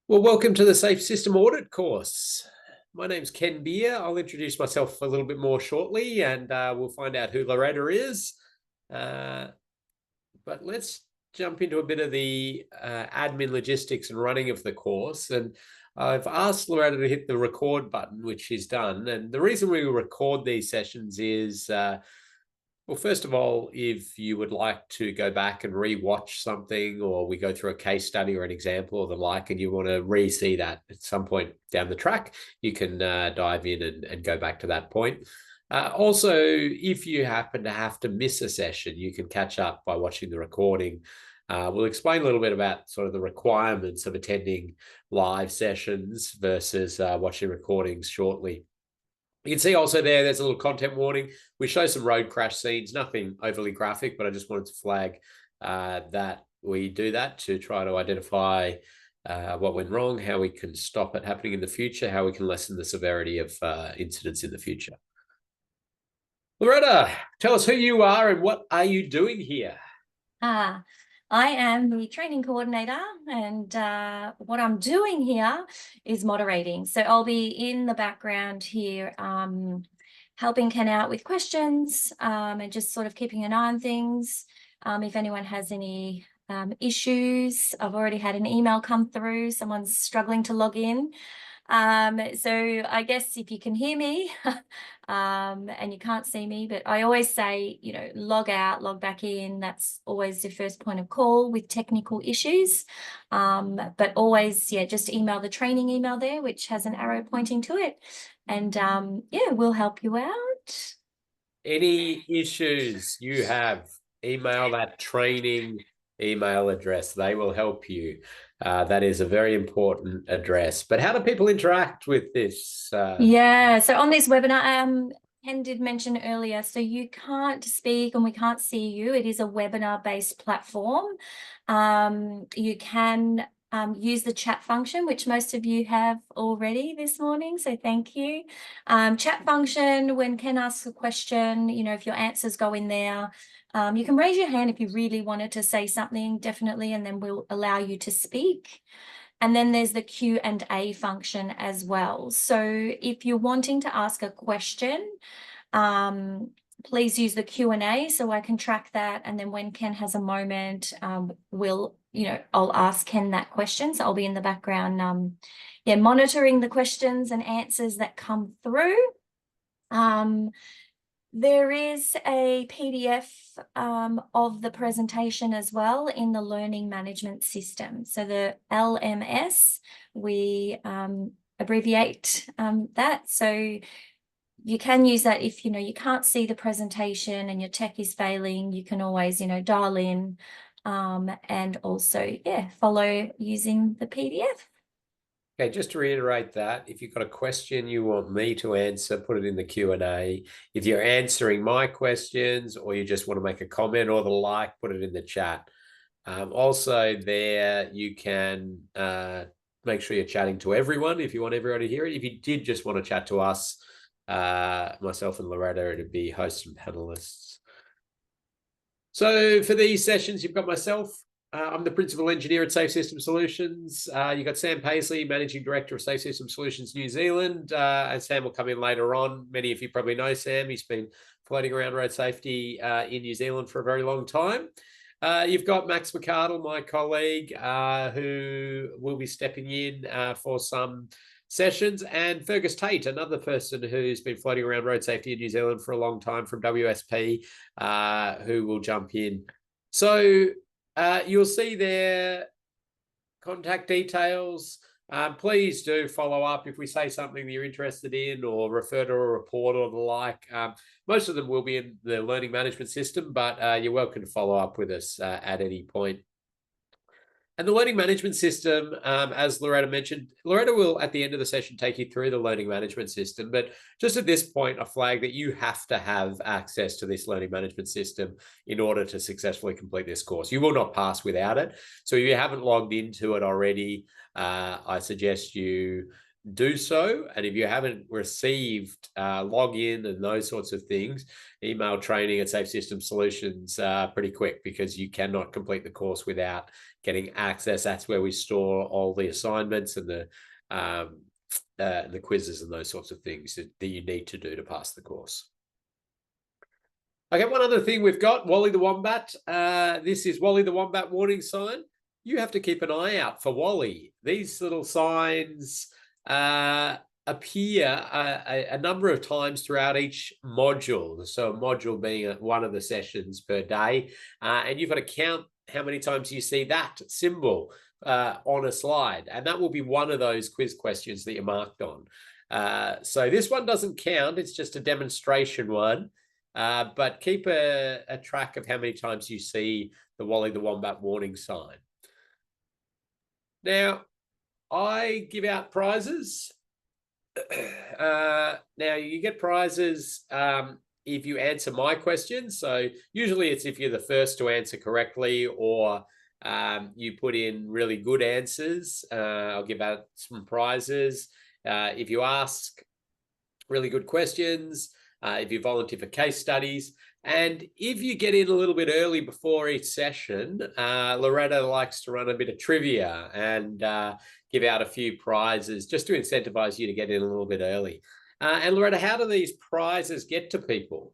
Well, welcome to the Safe System Audit course. My name's Ken Beer. I'll introduce myself a little bit more shortly, and we'll find out who Loretta is. But let's jump into a bit of the admin logistics and running of the course. And I've asked Loretta to hit the record button, which she's done. And the reason we record these sessions is well, first of all, if you would like to go back and re-watch something, or we go through a case study or an example or the like, and you want to re-see that at some point down the track, you can dive in and go back to that point. Also, if you happen to have to miss a session, you can catch up by watching the recording. We'll explain a little bit about sort of the requirements of attending live sessions versus watching recordings shortly. You can see also there's a little content warning. We show some road crash scenes, nothing overly graphic, but I just wanted to flag that we do that to try to identify what went wrong, how we can stop it happening in the future, how we can lessen the severity of incidents in the future. Loretta, tell us who you are and what are you doing here? I am the training coordinator, and what I'm doing here is moderating. So I'll be in the background here, helping Ken out with questions, and just sort of keeping an eye on things. If anyone has any issues, I've already had an email come through. Someone's struggling to log in. So I guess if you can hear me and you can't see me, but I always say, log out, log back in. That's always the first point of call with technical issues. But always, just email the training email there, which has an arrow pointing to it. And we'll help you out. Any issues you have, email that training email address. They will help you. That is a very important address. But how do people interact with this? So on this webinar, Ken did mention earlier, so you can't speak and we can't see you. It is a webinar-based platform. You can use the chat function, which most of you have already this morning, so thank you. Chat function, when Ken asks a question, if your answers go in there, you can raise your hand if you really wanted to say something, definitely, and then we'll allow you to speak. And then there's the Q&A function as well. So if you're wanting to ask a question, please use the Q&A so I can track that. And then when Ken has a moment, I'll ask Ken that question. So I'll be in the background, monitoring the questions and answers that come through. There is a PDF of the presentation as well in the learning management system. So the LMS, we abbreviate that. So you can use that if, you can't see the presentation and your tech is failing, you can always, dial in and also, follow using the PDF. Okay, just to reiterate that, if you've got a question you want me to answer, put it in the Q&A. If you're answering my questions or you just want to make a comment or the like, put it in the chat. Also there, you can make sure you're chatting to everyone if you want everyone to hear it. If you did just want to chat to us, myself and Loretta, it'd be hosts and panelists. So for these sessions, you've got myself. I'm the Principal Engineer at Safe System Solutions. You've got Sam Paisley, Managing Director of Safe System Solutions New Zealand. And Sam will come in later on. Many of you probably know Sam. He's been floating around road safety in New Zealand for a very long time. You've got Max McCardle, my colleague, who will be stepping in for some sessions, and Fergus Tate, another person who's been floating around road safety in New Zealand for a long time from WSP, who will jump in. So you'll see their contact details. Please do follow up if we say something that you're interested in, or refer to a report or the like. Most of them will be in the learning management system, but you're welcome to follow up with us at any point. And the learning management system, as Loretta mentioned, Loretta will, at the end of the session, take you through the learning management system. But just at this point, I flag that you have to have access to this learning management system in order to successfully complete this course. You will not pass without it. So if you haven't logged into it already, I suggest you do so. And if you haven't received login and those sorts of things, email training at Safe System Solutions pretty quick, because you cannot complete the course without getting access. That's where we store all the assignments and the quizzes and those sorts of things that you need to do to pass the course. Okay, one other thing we've got, Wally the Wombat. This is Wally the Wombat warning sign. You have to keep an eye out for Wally. These little signs appear a number of times throughout each module. So a module being one of the sessions per day. And you've got to count how many times you see that symbol on a slide. And that will be one of those quiz questions that you're marked on. So this one doesn't count. It's just a demonstration one. But keep a track of how many times you see the Wally the Wombat warning sign. Now, I give out prizes. Now, you get prizes if you answer my questions. So usually it's if you're the first to answer correctly, or you put in really good answers. I'll give out some prizes. If you ask really good questions, if you volunteer for case studies, and if you get in a little bit early before each session, Loretta likes to run a bit of trivia and give out a few prizes just to incentivize you to get in a little bit early. And Loretta, how do these prizes get to people?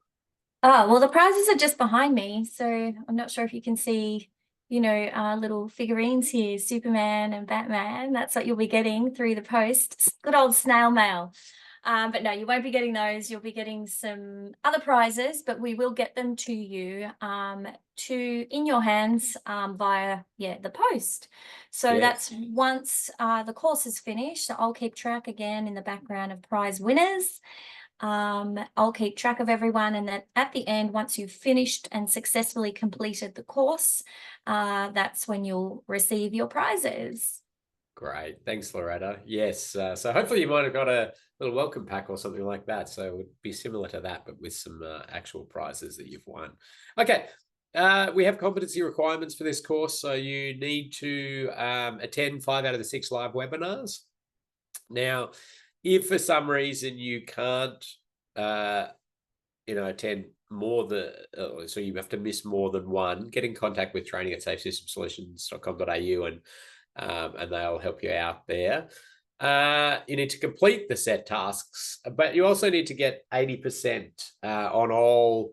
Oh, well, the prizes are just behind me. So I'm not sure if you can see, little figurines here, Superman and Batman. That's what you'll be getting through the post. Good old snail mail. But no, you won't be getting those. You'll be getting some other prizes, but we will get them to you in your hands via the post. So Yes. that's once the course is finished. I'll keep track again in the background of prize winners. I'll keep track of everyone, and then at the end, once you've finished and successfully completed the course, that's when you'll receive your prizes. Great. Thanks, Loretta. Yes. So hopefully you might have got a little welcome pack or something like that. So it would be similar to that, but with some actual prizes that you've won. Okay. We have competency requirements for this course. So you need to attend 5 out of the 6 live webinars. Now, if for some reason you can't, attend more than, so you have to miss more than one, get in contact with training at safesystemsolutions.com.au and they'll help you out there. You need to complete the set tasks, but you also need to get 80% on all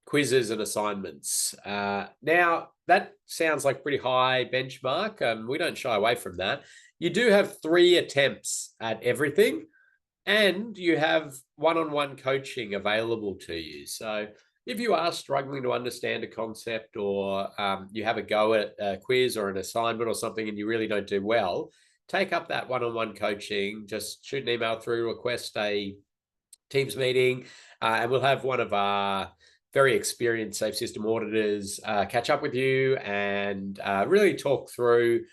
quizzes and assignments. Now, that sounds like pretty high benchmark. We don't shy away from that. You do have 3 attempts at everything, and you have one-on-one coaching available to you. So if you are struggling to understand a concept, or you have a go at a quiz or an assignment or something and you really don't do well, take up that one-on-one coaching. Just shoot an email through, request a Teams meeting, and we'll have one of our very experienced safe system auditors catch up with you and really talk through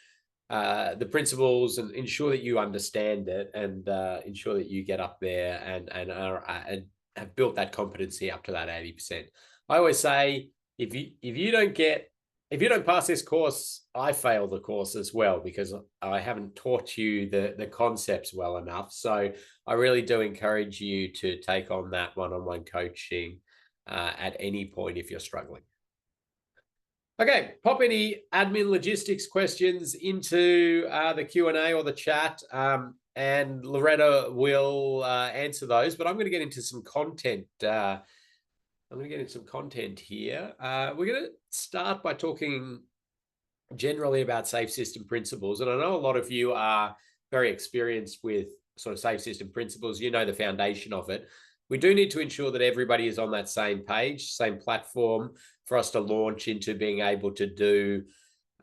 the principles and ensure that you understand it, and ensure that you get up there and have built that competency up to that 80%. I always say, if you don't pass this course, I fail the course as well, because I haven't taught you the concepts well enough. So I really do encourage you to take on that one-on-one coaching at any point if you're struggling. Okay, pop any admin logistics questions into the Q&A or the chat, and Loretta will answer those. But I'm going to get into some content. I'm going to get into some content here. We're going to start by talking generally about safe system principles. And I know a lot of you are very experienced with sort of safe system principles. You know the foundation of it. We do need to ensure that everybody is on that same page, same platform, for us to launch into being able to do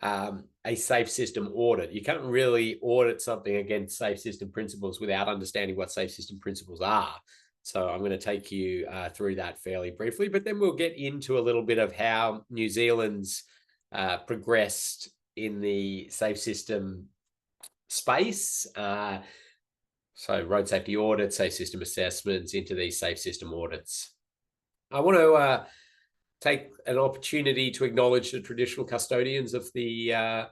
a safe system audit. You can't really audit something against safe system principles without understanding what safe system principles are. So I'm going to take you through that fairly briefly, but then we'll get into a little bit of how New Zealand's progressed in the safe system space. So road safety audits, safe system assessments, into these safe system audits. I want to take an opportunity to acknowledge the traditional custodians of the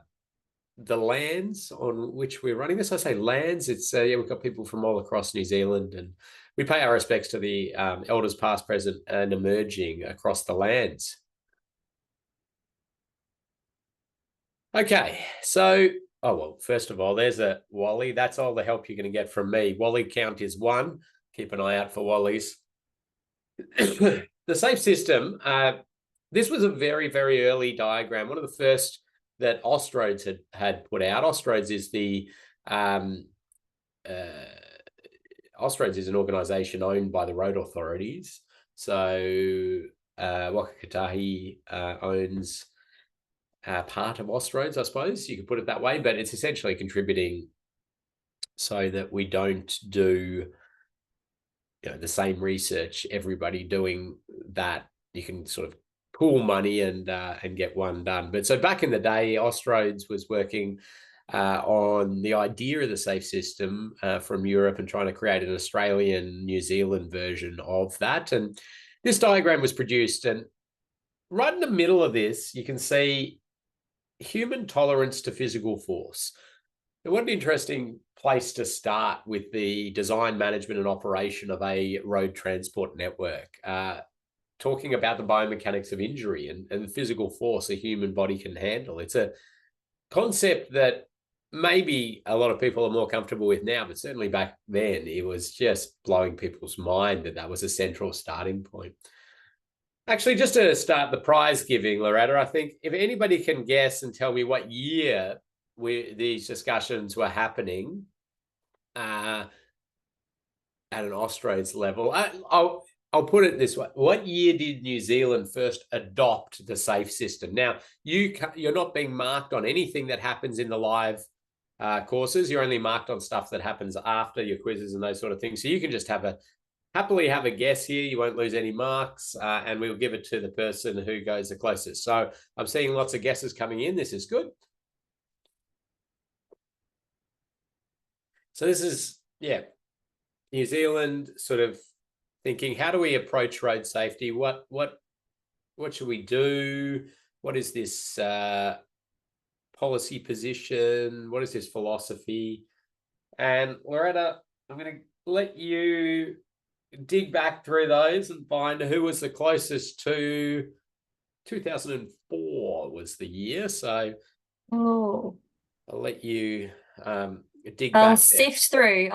the lands on which we're running this. I say lands, it's yeah, we've got people from all across New Zealand, and we pay our respects to the elders past, present, and emerging across the lands. Okay, so, oh, well, first of all, there's a Wally. That's all the help you're going to get from me. Wally count is 1. Keep an eye out for Wallies. The safe system, this was a very, very early diagram. One of the first that Austroads had put out. Austroads is the Austroads is an organisation owned by the road authorities. So Waka Kotahi owns part of Austroads, I suppose you could put it that way, but it's essentially contributing so that we don't do the same research, everybody doing that. You can sort of pool money and get one done. But so back in the day, Austroads was working on the idea of the safe system from Europe and trying to create an Australian, New Zealand version of that. And this diagram was produced, and right in the middle of this, you can see human tolerance to physical force. Now, what an interesting place to start with the design, management, and operation of a road transport network. Talking about the biomechanics of injury and the physical force a human body can handle. It's a concept that maybe a lot of people are more comfortable with now, but certainly back then it was just blowing people's mind that was a central starting point. Actually, just to start the prize giving, Loretta, I think if anybody can guess and tell me what year these discussions were happening at an Austroads level, I'll put it this way. What year did New Zealand first adopt the safe system? Now, you're not being marked on anything that happens in the live courses. You're only marked on stuff that happens after your quizzes and those sort of things. So you can just happily have a guess here. You won't lose any marks, and we'll give it to the person who goes the closest. So I'm seeing lots of guesses coming in. This is good. So this is, yeah, New Zealand sort of thinking, how do we approach road safety? What should we do? What is this policy position? What is this philosophy? And Loretta, I'm going to let you dig back through those and find who was the closest to 2004 was the year. So I'll let you dig back. I'll sift through,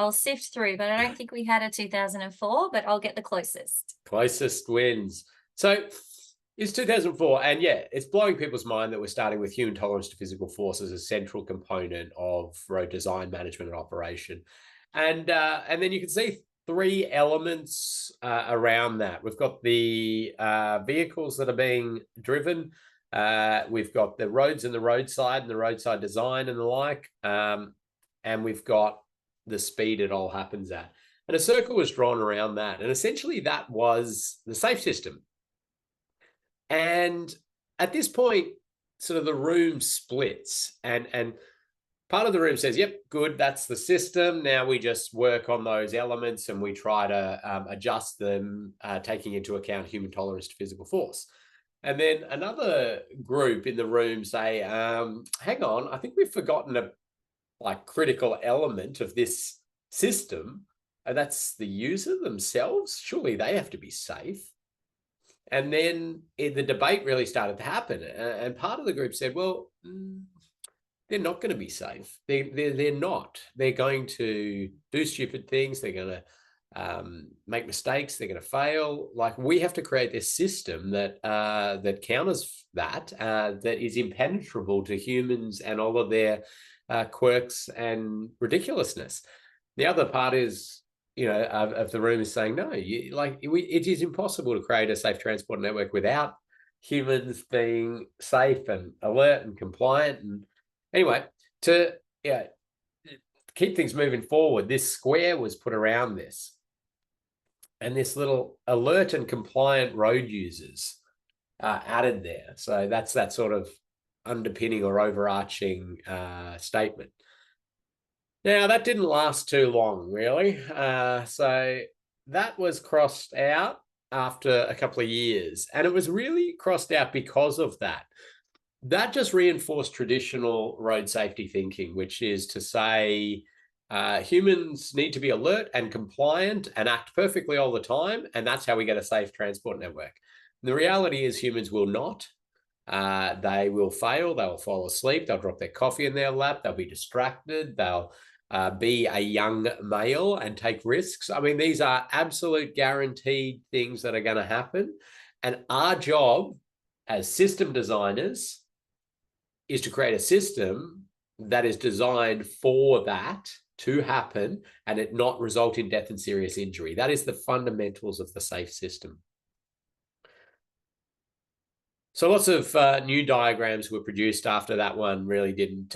but I don't think we had a 2004, but I'll get the closest. Closest wins. So it's 2004, and yeah, it's blowing people's mind that we're starting with human tolerance to physical force as a central component of road design, management, and operation. And then you can see 3 elements around that. We've got the vehicles that are being driven. We've got the roads and the roadside design and the like. And we've got the speed it all happens at. And a circle was drawn around that. And essentially that was the safe system. And at this point, sort of the room splits, and part of the room says, yep, good, that's the system. Now we just work on those elements and we try to adjust them, taking into account human tolerance to physical force. And then another group in the room say, hang on, I think we've forgotten a critical element of this system, and that's the user themselves. Surely they have to be safe. And then the debate really started to happen. And part of the group said, well, they're not going to be safe. They're not. They're going to do stupid things. They're going to make mistakes. They're going to fail. We have to create this system that counters that is impenetrable to humans and all of their quirks and ridiculousness. The other part is, of the room is saying, no, it is impossible to create a safe transport network without humans being safe and alert and compliant. And anyway, to keep things moving forward, this square was put around this, and this little alert and compliant road users added there. So that's that sort of underpinning or overarching statement. Now, that didn't last too long, really. So that was crossed out after a couple of years, and it was really crossed out because of that. that just reinforced traditional road safety thinking, which is to say humans need to be alert and compliant and act perfectly all the time, and that's how we get a safe transport network. And the reality is humans will not. They will fail. They will fall asleep. They'll drop their coffee in their lap. They'll be distracted. They'll be a young male and take risks. I mean, these are absolute guaranteed things that are going to happen. And our job as system designers is to create a system that is designed for that to happen and it not result in death and serious injury. That is the fundamentals of the safe system. So lots of new diagrams were produced after that one really didn't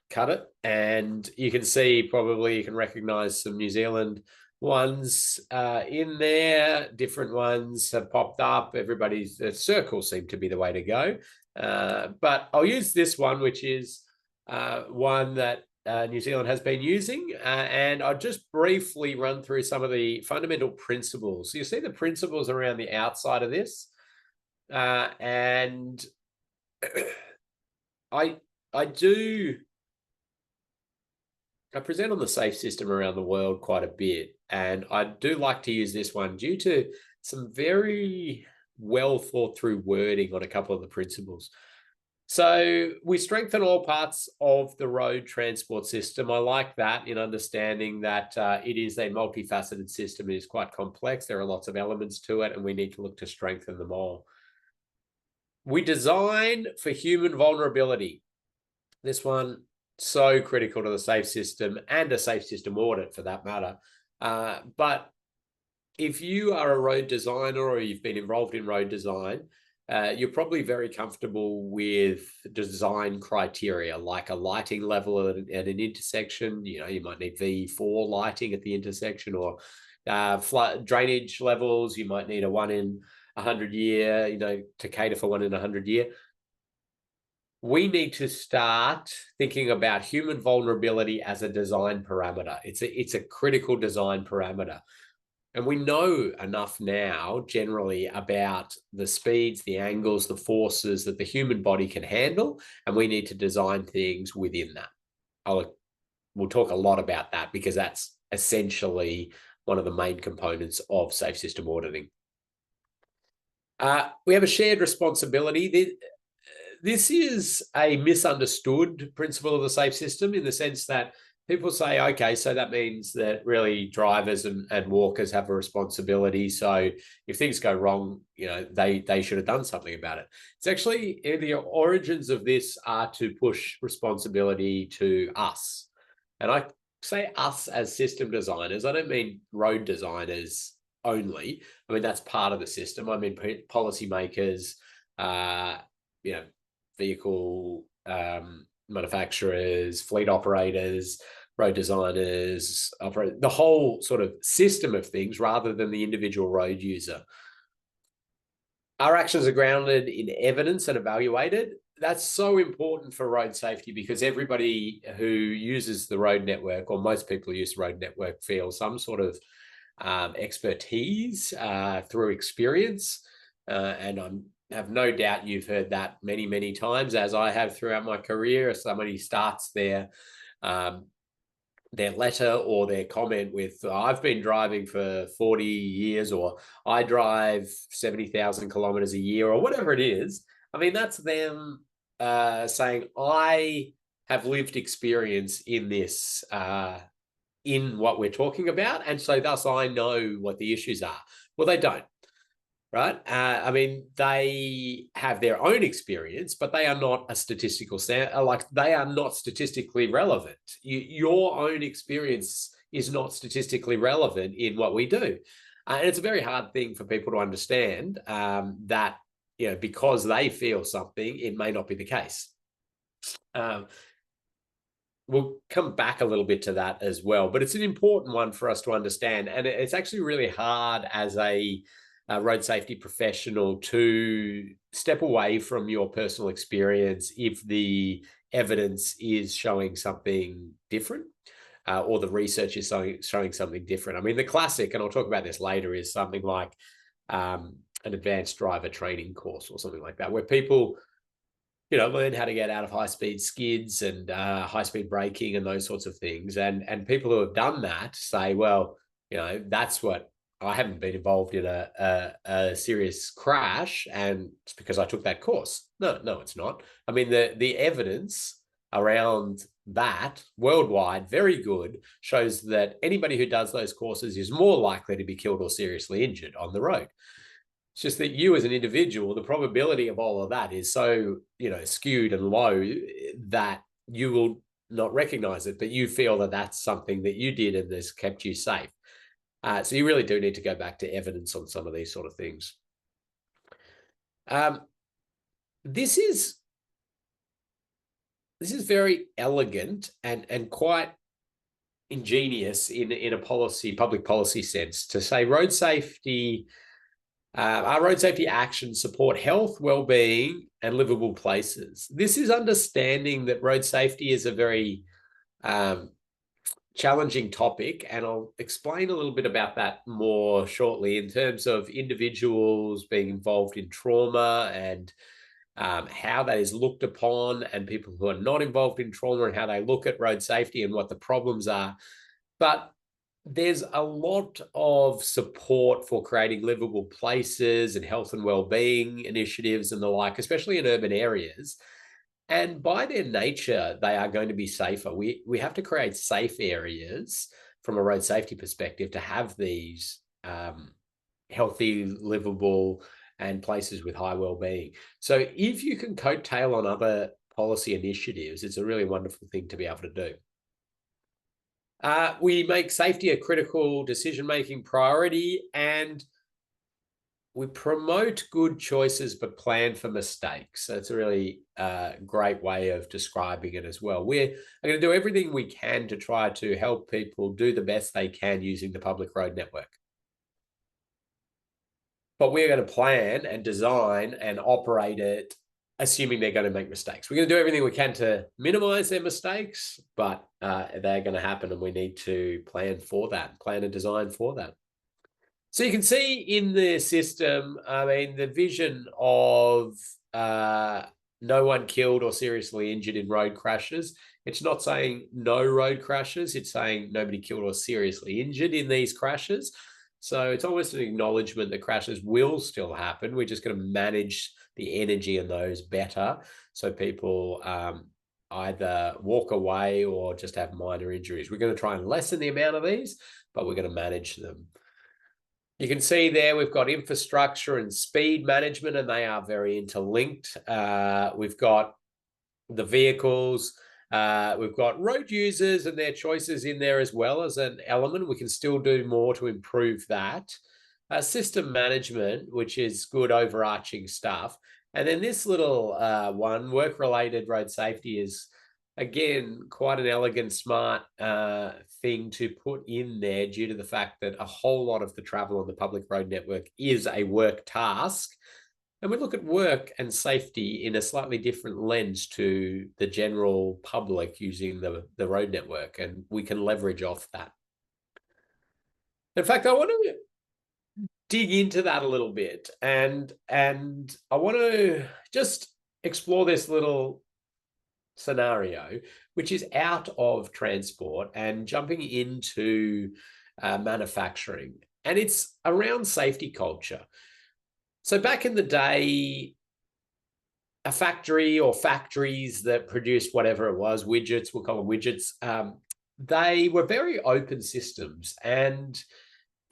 cut it. And you can see, probably you can recognize some New Zealand ones in there. Different ones have popped up. Everybody's circle seemed to be the way to go. But I'll use this one, which is one that New Zealand has been using. And I'll just briefly run through some of the fundamental principles. So you see the principles around the outside of this. And I present on the safe system around the world quite a bit, and I do like to use this one due to some very well thought through wording on a couple of the principles. So we strengthen all parts of the road transport system. I like that, in understanding that it is a multifaceted system. It is quite complex. There are lots of elements to it, and we need to look to strengthen them all. We design for human vulnerability. This one, so critical to the safe system and a safe system audit for that matter. But if you are a road designer or you've been involved in road design, you're probably very comfortable with design criteria, like a lighting level at an intersection. You know, you might need V4 lighting at the intersection, or flood drainage levels. You might need a 1 in 100 year, you know, to cater for 1 in 100 year. We need to start thinking about human vulnerability as a design parameter. It's a critical design parameter. And we know enough now generally about the speeds, the angles, the forces that the human body can handle, and we need to design things within that. We'll talk a lot about that because that's essentially one of the main components of safe system auditing. We have a shared responsibility. This is a misunderstood principle of the safe system, in the sense that people say, okay, so that means that really drivers and walkers have a responsibility. So if things go wrong, you know, they should have done something about it. It's actually, the origins of this are to push responsibility to us. And I say us as system designers. I don't mean road designers only. I mean, that's part of the system. I mean, policymakers, you know, vehicle manufacturers, fleet operators, road designers, the whole sort of system of things, rather than the individual road user. Our actions are grounded in evidence and evaluated. That's so important for road safety, because everybody who uses the road network, or most people who use the road network, feel some sort of expertise through experience. And I have no doubt you've heard that many, many times, as I have throughout my career. If somebody starts their letter or their comment with, I've been driving for 40 years, or I drive 70,000 kilometers a year, or whatever it is, I mean, that's them saying, I have lived experience in this, in what we're talking about, and so thus I know what the issues are. Well, they don't, right? I mean, they have their own experience, but they are not a statistical like, they are not statistically relevant. Your own experience is not statistically relevant in what we do. And it's a very hard thing for people to understand, that, you know, because they feel something, it may not be the case. We'll come back a little bit to that as well, but it's an important one for us to understand. And it's actually really hard as a road safety professional to step away from your personal experience if the evidence is showing something different, or the research is showing something different. I mean, the classic, and I'll talk about this later, is something like an advanced driver training course or something like that, where people learn how to get out of high-speed skids and high-speed braking and those sorts of things. And people who have done that say, well, that's what I haven't been involved in a serious crash, and it's because I took that course. No, it's not. I mean, the evidence around that worldwide, very good, shows that anybody who does those courses is more likely to be killed or seriously injured on the road. It's just that you as an individual, the probability of all of that is so, skewed and low that you will not recognize it, but you feel that that's something that you did and has kept you safe. So you really do need to go back to evidence on some of these sort of things. This is very elegant and quite ingenious in a public policy sense, to say road safety. Our road safety actions support health, well-being, and livable places. This is understanding that road safety is a very challenging topic, and I'll explain a little bit about that more shortly in terms of individuals being involved in trauma and how that is looked upon, and people who are not involved in trauma and how they look at road safety and what the problems are. But there's a lot of support for creating livable places and health and well-being initiatives and the like, especially in urban areas. And by their nature, they are going to be safer. We have to create safe areas from a road safety perspective to have these healthy, livable, and places with high well-being. So if you can coattail on other policy initiatives, it's a really wonderful thing to be able to do. We make safety a critical decision-making priority, and we promote good choices but plan for mistakes. So it's a really great way of describing it as well. We're going to do everything we can to try to help people do the best they can using the public road network. But we're going to plan and design and operate it assuming they're going to make mistakes. We're going to do everything we can to minimize their mistakes, but they're going to happen, and we need to plan for that, plan and design for that. So you can see in the system, I mean, the vision of no one killed or seriously injured in road crashes. It's not saying no road crashes. It's saying nobody killed or seriously injured in these crashes. So it's almost an acknowledgement that crashes will still happen. We're just going to manage the energy in those better, so people either walk away or just have minor injuries. We're going to try and lessen the amount of these, but we're going to manage them. You can see there we've got infrastructure and speed management, and they are very interlinked. We've got the vehicles, we've got road users and their choices in there as well as an element. We can still do more to improve that. System management, which is good overarching stuff. And then this little one, work-related road safety, is, again, quite an elegant, smart thing to put in there due to the fact that a whole lot of the travel on the public road network is a work task. And we look at work and safety in a slightly different lens to the general public using the road network, and we can leverage off that. In fact, I want to dig into that a little bit, and I want to just explore this little scenario, which is out of transport and jumping into manufacturing, and it's around safety culture. So back in the day, a factory or factories that produced whatever it was, widgets, we'll call them widgets, they were very open systems, and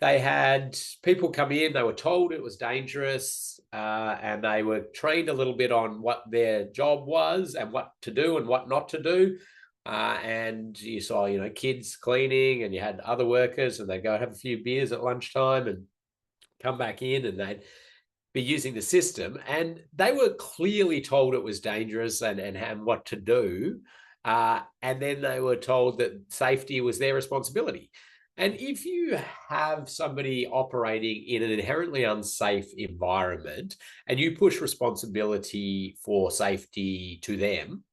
they had people come in, they were told it was dangerous, and they were trained a little bit on what their job was and what to do and what not to do. And you saw, kids cleaning, and you had other workers, and they'd go have a few beers at lunchtime and come back in, and they'd be using the system. And they were clearly told it was dangerous and what to do. And then they were told that safety was their responsibility. And if you have somebody operating in an inherently unsafe environment and you push responsibility for safety to them,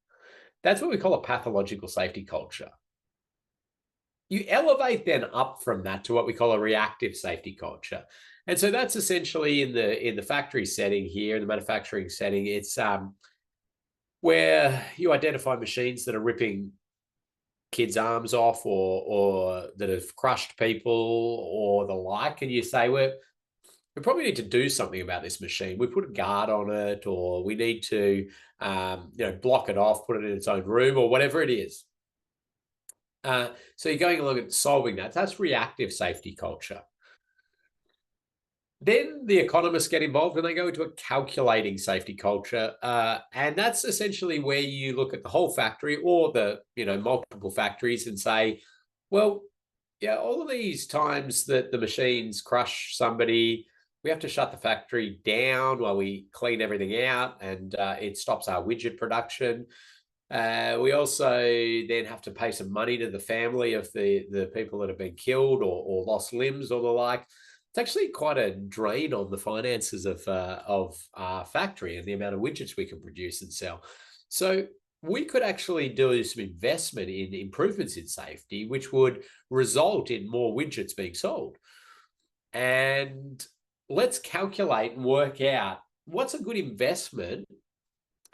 that's what we call a pathological safety culture. You elevate then up from that to what we call a reactive safety culture. And so that's essentially in the factory setting here, in the manufacturing setting, it's where you identify machines that are ripping kids' arms off or that have crushed people or the like, and you say, well, we probably need to do something about this machine. We put a guard on it, or we need to, block it off, put it in its own room, or whatever it is. So you're going along and solving that. That's reactive safety culture. Then the economists get involved and they go into a calculating safety culture. And that's essentially where you look at the whole factory or the multiple factories and say, well, yeah, all of these times that the machines crush somebody, we have to shut the factory down while we clean everything out, and it stops our widget production. We also then have to pay some money to the family of the people that have been killed or lost limbs or the like. It's actually quite a drain on the finances of our factory and the amount of widgets we can produce and sell. So we could actually do some investment in improvements in safety, which would result in more widgets being sold. And let's calculate and work out what's a good investment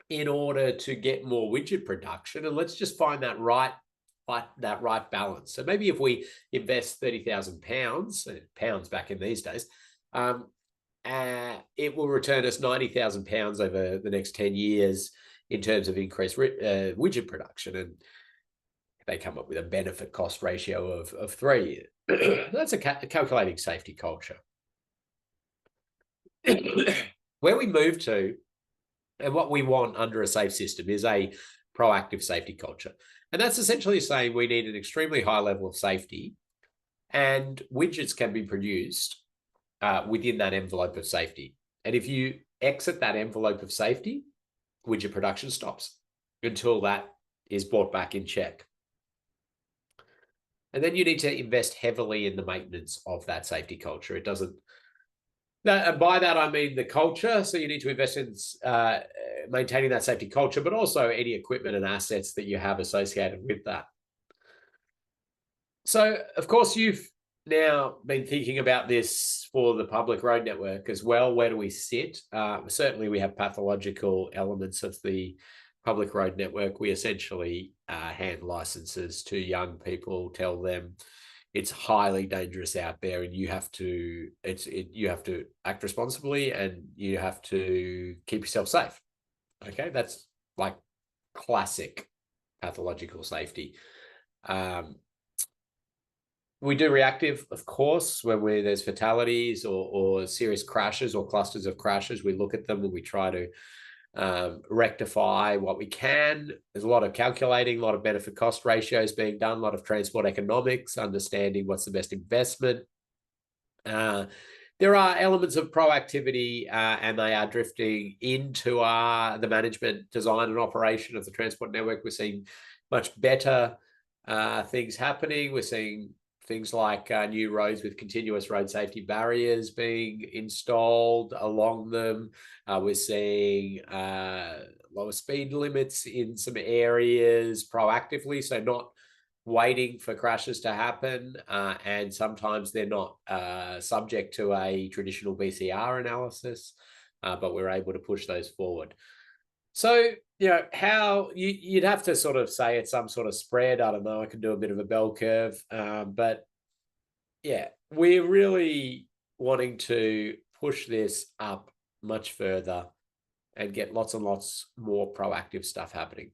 in order to get more widget production, and let's just find that right balance. So maybe if we invest £30,000, pounds back in these days, it will return us £90,000 over the next 10 years in terms of increased widget production, and they come up with a benefit cost ratio of 3. That's a calculating safety culture. Where we move to and what we want under a safe system is a proactive safety culture. And that's essentially saying we need an extremely high level of safety, and widgets can be produced within that envelope of safety. And if you exit that envelope of safety, widget production stops until that is brought back in check. And then you need to invest heavily in the maintenance of that safety culture. It doesn't, and by that I mean the culture. So you need to invest in maintaining that safety culture, but also any equipment and assets that you have associated with that. So, of course, you've now been thinking about this for the public road network as well. Where do we sit? Certainly, we have pathological elements of the public road network. We essentially hand licenses to young people, tell them it's highly dangerous out there, and you have to act responsibly, and you have to keep yourself safe. Okay, that's like classic pathological safety. We do reactive, of course, when there's fatalities or serious crashes or clusters of crashes. We look at them and we try to rectify what we can. There's a lot of calculating, a lot of benefit cost ratios being done, a lot of transport economics, understanding what's the best investment. There are elements of proactivity, and they are drifting into the management, design, and operation of the transport network. We're seeing much better things happening. We're seeing things like new roads with continuous road safety barriers being installed along them. We're seeing lower speed limits in some areas proactively, so not waiting for crashes to happen, and sometimes they're not subject to a traditional BCR analysis, but we're able to push those forward. So, how you'd have to sort of say it's some sort of spread. I don't know. I can do a bit of a bell curve, but yeah, we're really wanting to push this up much further and get lots and lots more proactive stuff happening.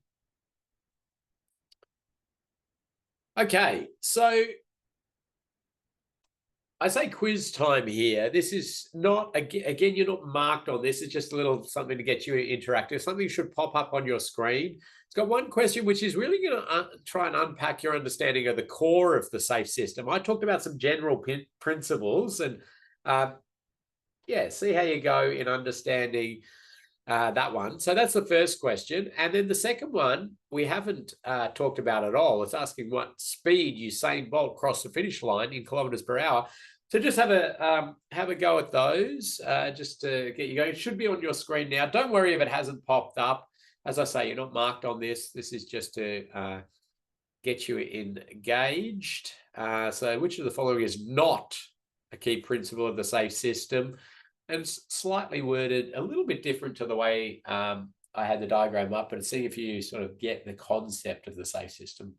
Okay, so I say quiz time here. This is not, again, you're not marked on this. It's just a little something to get you interactive. Something should pop up on your screen. It's got one question, which is really going to try and unpack your understanding of the core of the safe system. I talked about some general principles and, see how you go in understanding that one. So that's the first question. And then the second one, we haven't talked about at all. It's asking what speed Usain Bolt crossed the finish line in kilometers per hour. So just have a go at those, just to get you going. It should be on your screen now. Don't worry if it hasn't popped up. As I say, you're not marked on this. This is just to get you engaged. So which of the following is not a key principle of the safe system? And it's slightly worded a little bit different to the way I I had the diagram up, but seeing if you sort of get the concept of the safe system.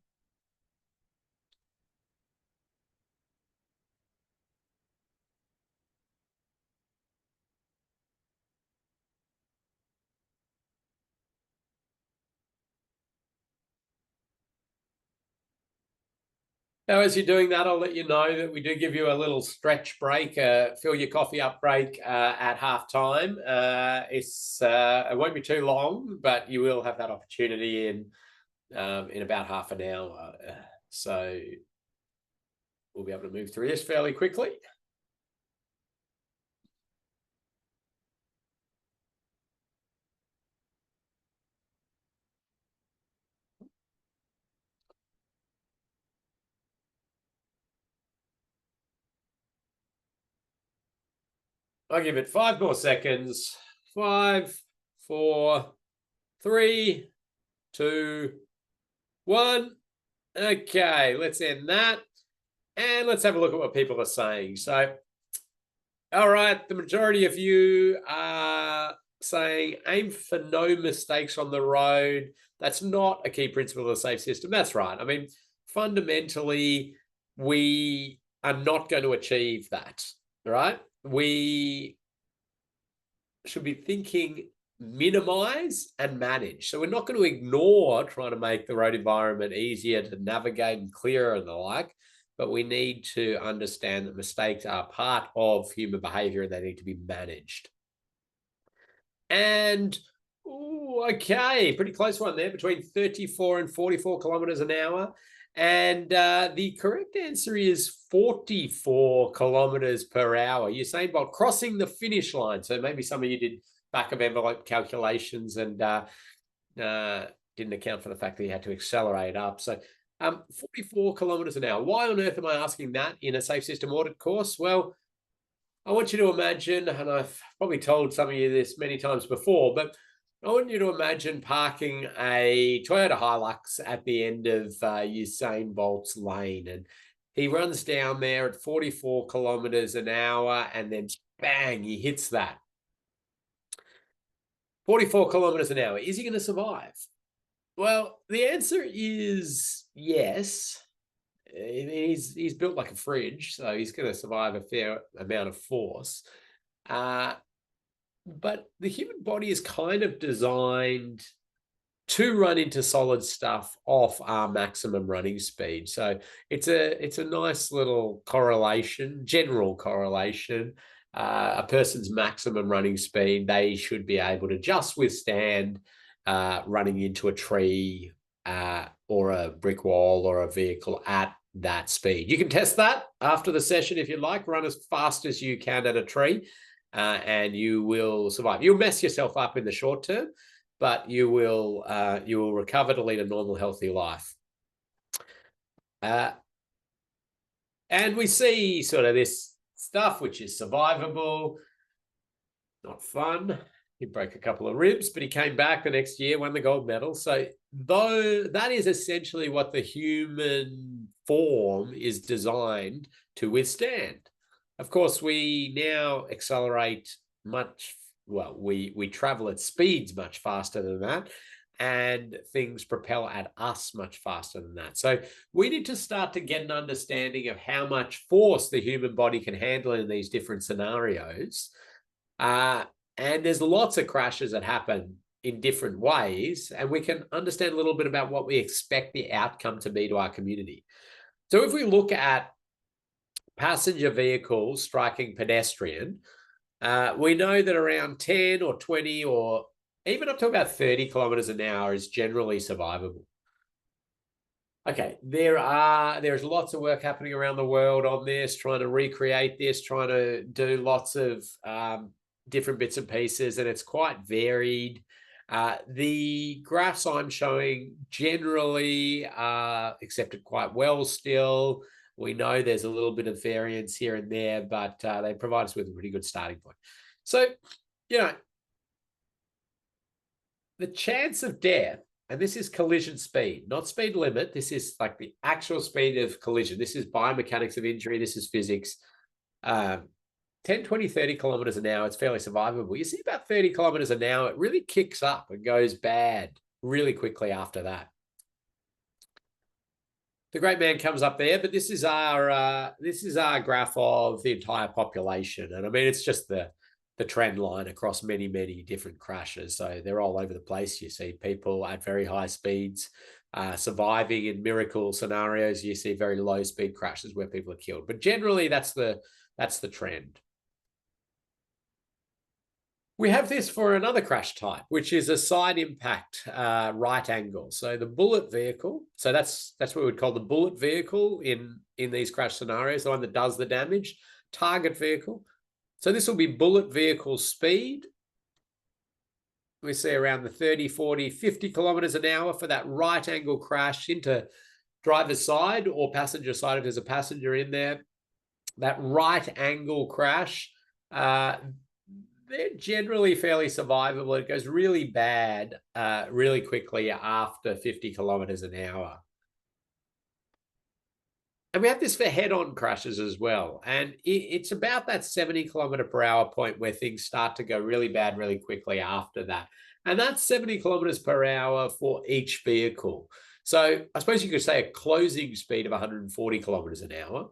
Now, as you're doing that, I'll let you know that we do give you a little stretch break, fill your coffee up break at halftime. It won't be too long, but you will have that opportunity in about half an hour. So we'll be able to move through this fairly quickly. I'll give it 5 more seconds. 5, 4, 3, 2, 1. Okay, let's end that. And let's have a look at what people are saying. So, all right, the majority of you are saying aim for no mistakes on the road. That's not a key principle of the safe system. That's right. I mean, fundamentally, we are not going to achieve that, right? We should be thinking minimize and manage. So we're not going to ignore trying to make the road environment easier to navigate and clearer and the like, but we need to understand that mistakes are part of human behavior and they need to be managed. And okay, pretty close one there, between 34 and 44 kilometers an hour. And the correct answer is 44 kilometers per hour. Usain Bolt crossing the finish line. So maybe some of you did back of envelope calculations and didn't account for the fact that you had to accelerate up. So 44 kilometers an hour. Why on earth am I asking that in a safe system audit course? Well, I want you to imagine, and I've probably told some of you this many times before, but I want you to imagine parking a Toyota Hilux at the end of Usain Bolt's lane. And he runs down there at 44 kilometers an hour and then bang, he hits that. 44 kilometers an hour. Is he going to survive? Well, the answer is yes. He's built like a fridge, so he's going to survive a fair amount of force. But the human body is kind of designed to run into solid stuff off our maximum running speed. So it's a nice little correlation, general correlation. A person's maximum running speed, they should be able to just withstand running into a tree or a brick wall or a vehicle at that speed. You can test that after the session if you like. Run as fast as you can at a tree and you will survive. You'll mess yourself up in the short term, but you will recover to lead a normal, healthy life. And we see sort of this stuff which is survivable, not fun. He broke a couple of ribs, but he came back the next year, won the gold medal. So though that is essentially what the human form is designed to withstand. Of course, we now accelerate much, well, we travel at speeds much faster than that, and things propel at us much faster than that. So we need to start to get an understanding of how much force the human body can handle in these different scenarios. And there's lots of crashes that happen in different ways, and we can understand a little bit about what we expect the outcome to be to our community. So if we look at passenger vehicles striking pedestrian, we know that around 10 or 20 or even up to about 30 kilometers an hour is generally survivable. Okay, there's lots of work happening around the world on this, trying to recreate this, trying to do lots of different bits and pieces, and it's quite varied. The graphs I'm showing generally are accepted quite well still. We know there's a little bit of variance here and there, but they provide us with a pretty good starting point. So, you know, the chance of death, and this is collision speed, not speed limit. This is like the actual speed of collision. This is biomechanics of injury. This is physics. 10, 20, 30 kilometers an hour, it's fairly survivable. You see about 30 kilometers an hour, it really kicks up and goes bad really quickly after that. The great man comes up there, but this is our graph of the entire population, and I mean it's just the trend line across many different crashes. So they're all over the place. You see people at very high speeds surviving in miracle scenarios. You see very low speed crashes where people are killed, but generally that's the trend. We have this for another crash type, which is a side impact right angle. So the bullet vehicle, so that's what we would call the bullet vehicle in these crash scenarios, the one that does the damage. Target vehicle. So this will be bullet vehicle speed. We see around the 30, 40, 50 kilometers an hour for that right angle crash into driver's side or passenger side if there's a passenger in there. That right angle crash, they're generally fairly survivable. It goes really bad really quickly after 50 kilometers an hour. And we have this for head-on crashes as well. And it's about that 70 kilometer per hour point where things start to go really bad really quickly after that. And that's 70 kilometers per hour for each vehicle. So I suppose you could say a closing speed of 140 kilometers an hour.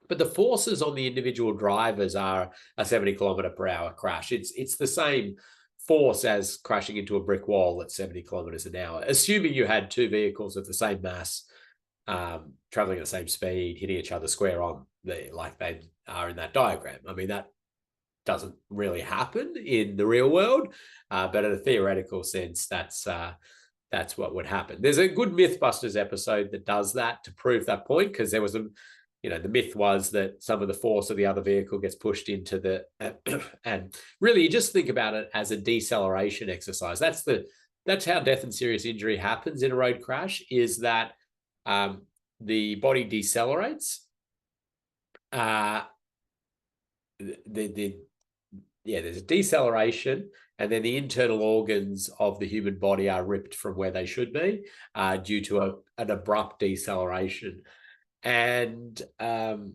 But the forces on the individual drivers are a 70 kilometer per hour crash. It's the same force as crashing into a brick wall at 70 kilometers an hour, assuming you had two vehicles of the same mass traveling at the same speed, hitting each other square on like they are in that diagram. I mean, that doesn't really happen in the real world, but in a theoretical sense, that's what would happen. There's a good Mythbusters episode that does that to prove that point, because there was the myth was that some of the force of the other vehicle gets pushed into the, and really you just think about it as a deceleration exercise. That's how death and serious injury happens in a road crash, is that the body decelerates. There's a deceleration, and then the internal organs of the human body are ripped from where they should be due to an abrupt deceleration. And so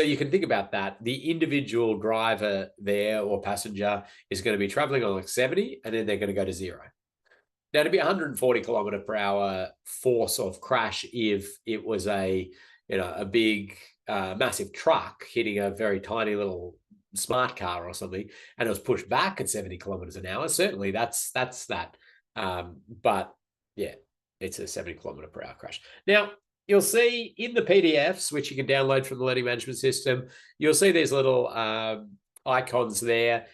you can think about that. The individual driver there or passenger is going to be traveling on like 70, and then they're going to go to 0. Now, to be 140 kilometer per hour force of crash, if it was a big, massive truck hitting a very tiny little smart car or something, and it was pushed back at 70 kilometers an hour, certainly that's that. But yeah, it's a 70 kilometer per hour crash. Now, you'll see in the PDFs, which you can download from the learning management system, you'll see these little icons there.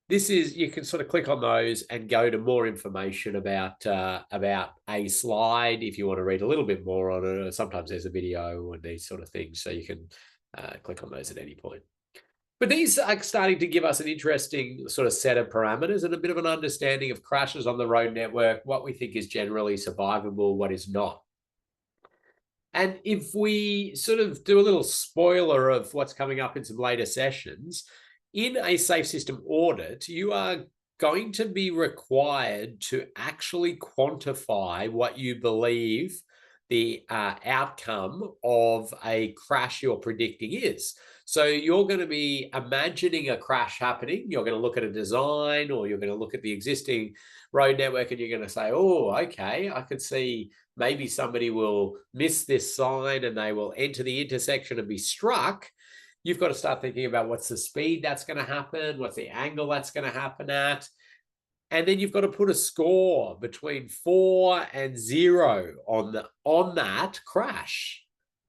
You can sort of click on those and go to more information about a slide if you want to read a little bit more on it. Sometimes there's a video and these sort of things, so you can click on those at any point. But these are starting to give us an interesting sort of set of parameters and a bit of an understanding of crashes on the road network, what we think is generally survivable, what is not. And if we sort of do a little spoiler of what's coming up in some later sessions, in a safe system audit, you are going to be required to actually quantify what you believe the outcome of a crash you're predicting is. So you're going to be imagining a crash happening. You're going to look at a design, or you're going to look at the existing road network, and you're going to say, oh, okay, I could see maybe somebody will miss this sign and they will enter the intersection and be struck. You've got to start thinking about what's the speed that's going to happen, what's the angle that's going to happen at. And then you've got to put a score between 4 and 0 on that crash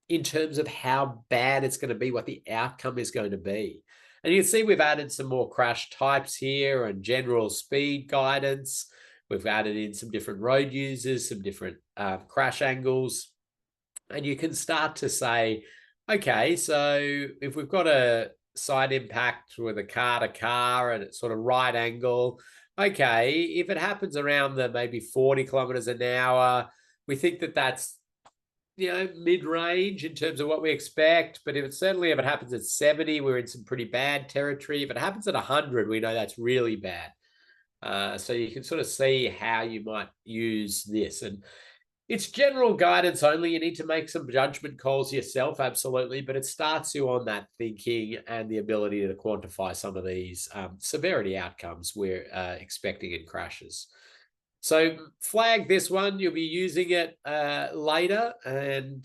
in terms of how bad it's going to be, what the outcome is going to be. And you can see we've added some more crash types here and general speed guidance. We've added in some different road users, some different crash angles. And you can start to say, okay, so if we've got a side impact with a car to car and it's sort of right angle, okay, if it happens around the maybe 40 kilometers an hour, we think that that's, mid-range in terms of what we expect. But if it happens at 70, we're in some pretty bad territory. If it happens at 100, we know that's really bad. So you can sort of see how you might use this. And It's general guidance only. You need to make some judgment calls yourself, absolutely, but it starts you on that thinking and the ability to quantify some of these severity outcomes we're expecting in crashes. So flag this one. You'll be using it later. And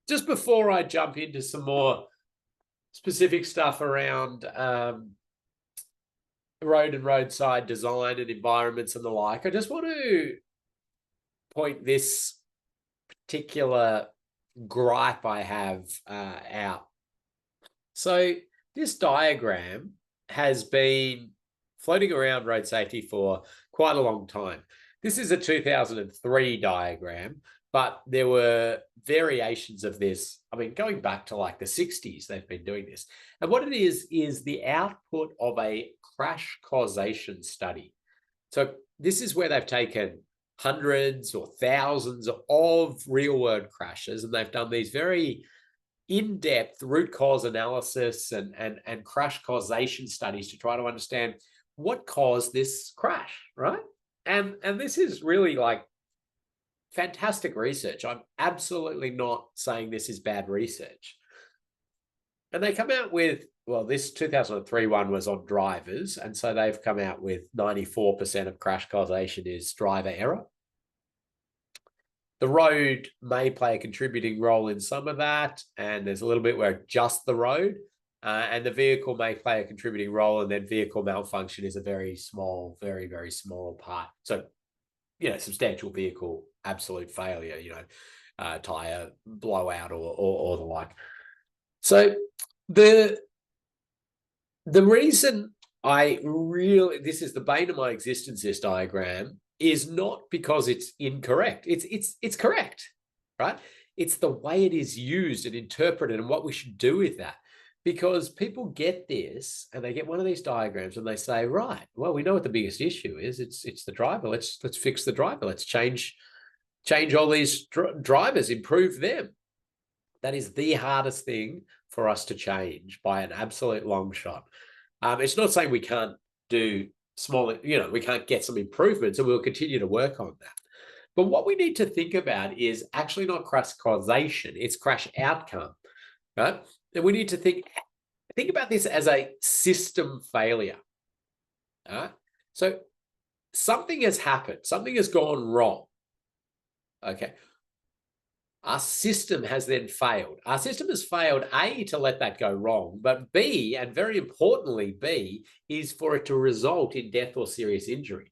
just before I jump into some more specific stuff around road and roadside design and environments and the like, I just want to point this particular gripe I have out. So this diagram has been floating around road safety for quite a long time. This is a 2003 diagram, but there were variations of this. I mean, going back to like the 60s, they've been doing this. And what it is the output of a crash causation study. So this is where they've taken hundreds or thousands of real-world crashes, and they've done these very in-depth root cause analysis and crash causation studies to try to understand what caused this crash, right? And this is really like fantastic research. I'm absolutely not saying this is bad research. And they come out with, well, this 2003 one was on drivers. And so they've come out with 94% of crash causation is driver error. The road may play a contributing role in some of that. And there's a little bit where just the road and the vehicle may play a contributing role. And then vehicle malfunction is a very small, very, very small part. So, you know, substantial vehicle, absolute failure, you know, tire blowout or the like. So the reason this is the bane of my existence, this diagram, is not because it's incorrect. It's correct, right? It's the way it is used and interpreted and what we should do with that. Because people get this and they get one of these diagrams and they say, right, well, we know what the biggest issue is. It's the driver. Let's fix the driver. Let's change all these drivers, improve them. That is the hardest thing for us to change by an absolute long shot. It's not saying we can't do small, you know, we can't get some improvements, and we'll continue to work on that. But what we need to think about is actually not crash causation, it's crash outcome, right? And we need to think about this as a system failure. So something has happened, something has gone wrong. Okay. Our system has then failed. Our system has failed, A, to let that go wrong, but B, and very importantly, B, is for it to result in death or serious injury.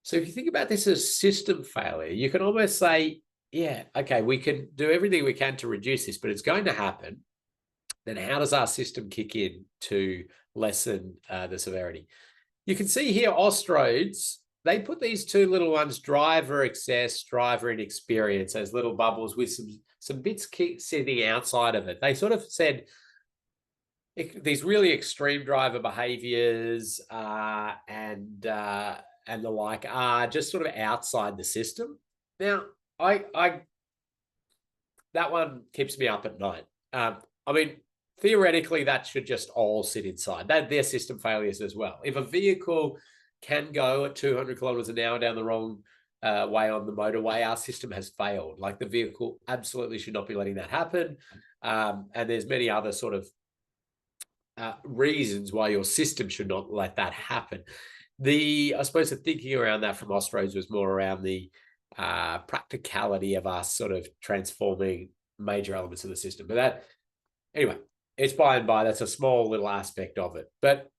So if you think about this as system failure, you can almost say, yeah, okay, we can do everything we can to reduce this, but it's going to happen. Then how does our system kick in to lessen the severity? You can see here, Austroads, they put these two little ones, driver excess, driver inexperience, as little bubbles with some bits sitting outside of it. They sort of said these really extreme driver behaviors and the like are just sort of outside the system. Now, that one keeps me up at night. I mean, theoretically, that should just all sit inside. They're system failures as well. If a vehicle can go at 200 kilometers an hour down the wrong way on the motorway, our system has failed. Like, the vehicle absolutely should not be letting that happen. And there's many other sort of reasons why your system should not let that happen. I suppose the thinking around that from Austroads was more around the practicality of us sort of transforming major elements of the system. But that, anyway, it's by and by, that's a small little aspect of it. But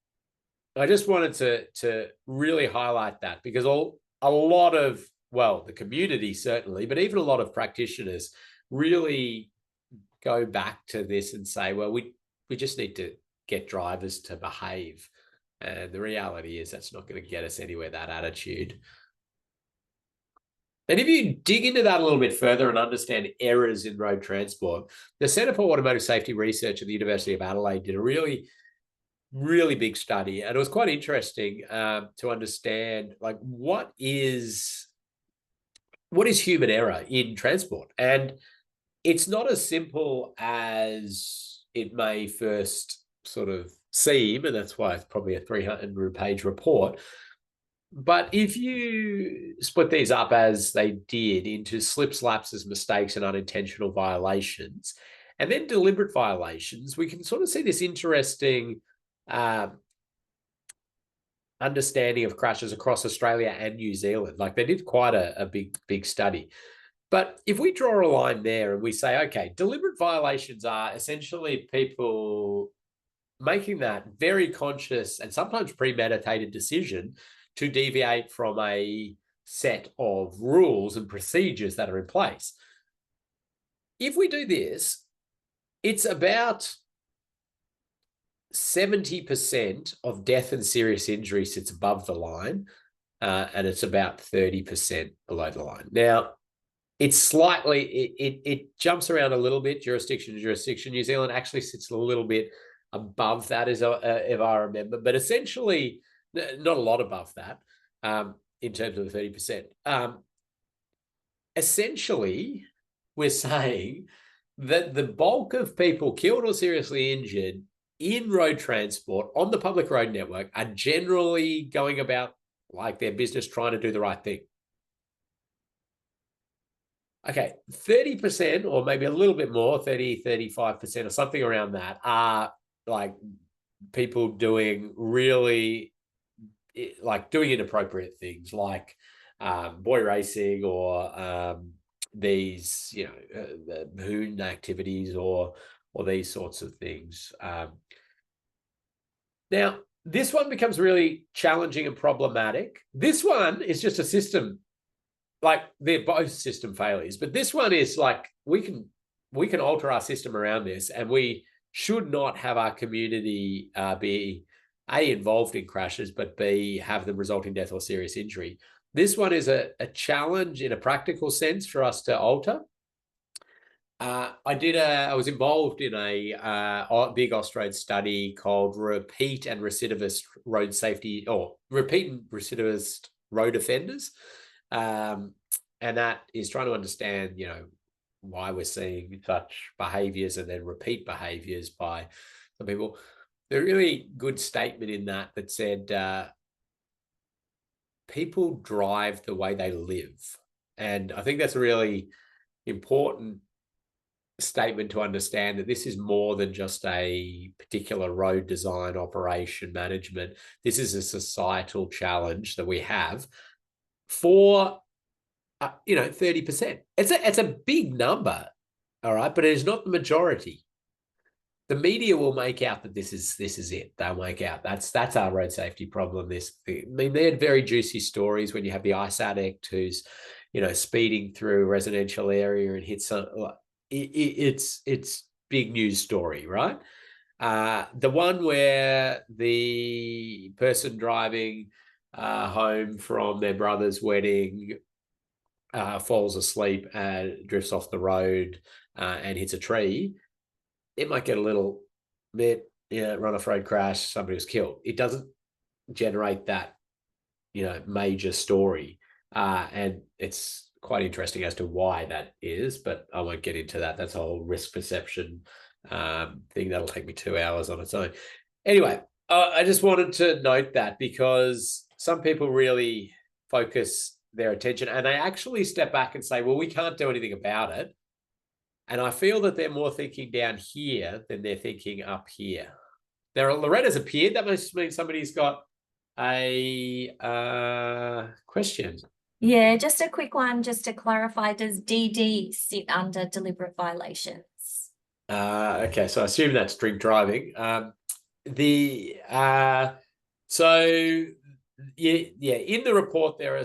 I just wanted to really highlight that, because a lot of, well, the community certainly, but even a lot of practitioners really go back to this and say, well, we just need to get drivers to behave. And the reality is that's not going to get us anywhere, that attitude. And if you dig into that a little bit further and understand errors in road transport, the Centre for Automotive Safety Research at the University of Adelaide did a really big study, and it was quite interesting to understand, like, what is human error in transport. And it's not as simple as it may first sort of seem, and that's why it's probably a 300-page report. But if you split these up as they did into slips, lapses, mistakes, and unintentional violations, and then deliberate violations, we can sort of see this interesting understanding of crashes across Australia and New Zealand. Like they did quite a big study. But if we draw a line there and we say, okay, deliberate violations are essentially people making that very conscious and sometimes premeditated decision to deviate from a set of rules and procedures that are in place. If we do this, it's about 70% of death and serious injury sits above the line, and it's about 30% below the line. Now, it's slightly, it jumps around a little bit, jurisdiction to jurisdiction. New Zealand actually sits a little bit above that, if I remember, but essentially not a lot above that in terms of the 30%. Essentially, we're saying that the bulk of people killed or seriously injured in road transport on the public road network are generally going about like their business trying to do the right thing. Okay, 30% or maybe a little bit more, 30, 35% or something around that are like people doing really like doing inappropriate things like boy racing or these, you know, hoon activities or these sorts of things. Now, this one becomes really challenging and problematic. This one is just a system, like they're both system failures, but this one is like we can alter our system around this, and we should not have our community be A, involved in crashes, but B, have them result in death or serious injury. This one is a challenge in a practical sense for us to alter. I was involved in a big Australian study called Repeat and Recidivist Road Safety, or Repeat and Recidivist Road Offenders. And that is trying to understand, you know, why we're seeing such behaviors and then repeat behaviors by some people. There's a really good statement in that said, people drive the way they live. And I think that's a really important statement to understand, that this is more than just a particular road design, operation, management. This is a societal challenge that we have for 30%. It's a big number, all right, but it is not the majority. The media will make out that this is it. They'll make out that's our road safety problem. I mean, they had very juicy stories when you have the ice addict who's, you know, speeding through a residential area and hits some. It's big news story, right? The one where the person driving home from their brother's wedding falls asleep and drifts off the road and hits a tree, it might get a little bit, run off road crash, somebody was killed. It doesn't generate that, major story. And it's quite interesting as to why that is, but I won't get into that. That's a whole risk perception thing that'll take me 2 hours on its own. Anyway, I just wanted to note that because some people really focus their attention and they actually step back and say, well, we can't do anything about it. And I feel that they're more thinking down here than they're thinking up here. Now, Loretta's appeared. That must mean somebody's got a question. Yeah, just a quick one, just to clarify, does DD sit under deliberate violations? Okay, so I assume that's drink driving. So yeah, in the report there are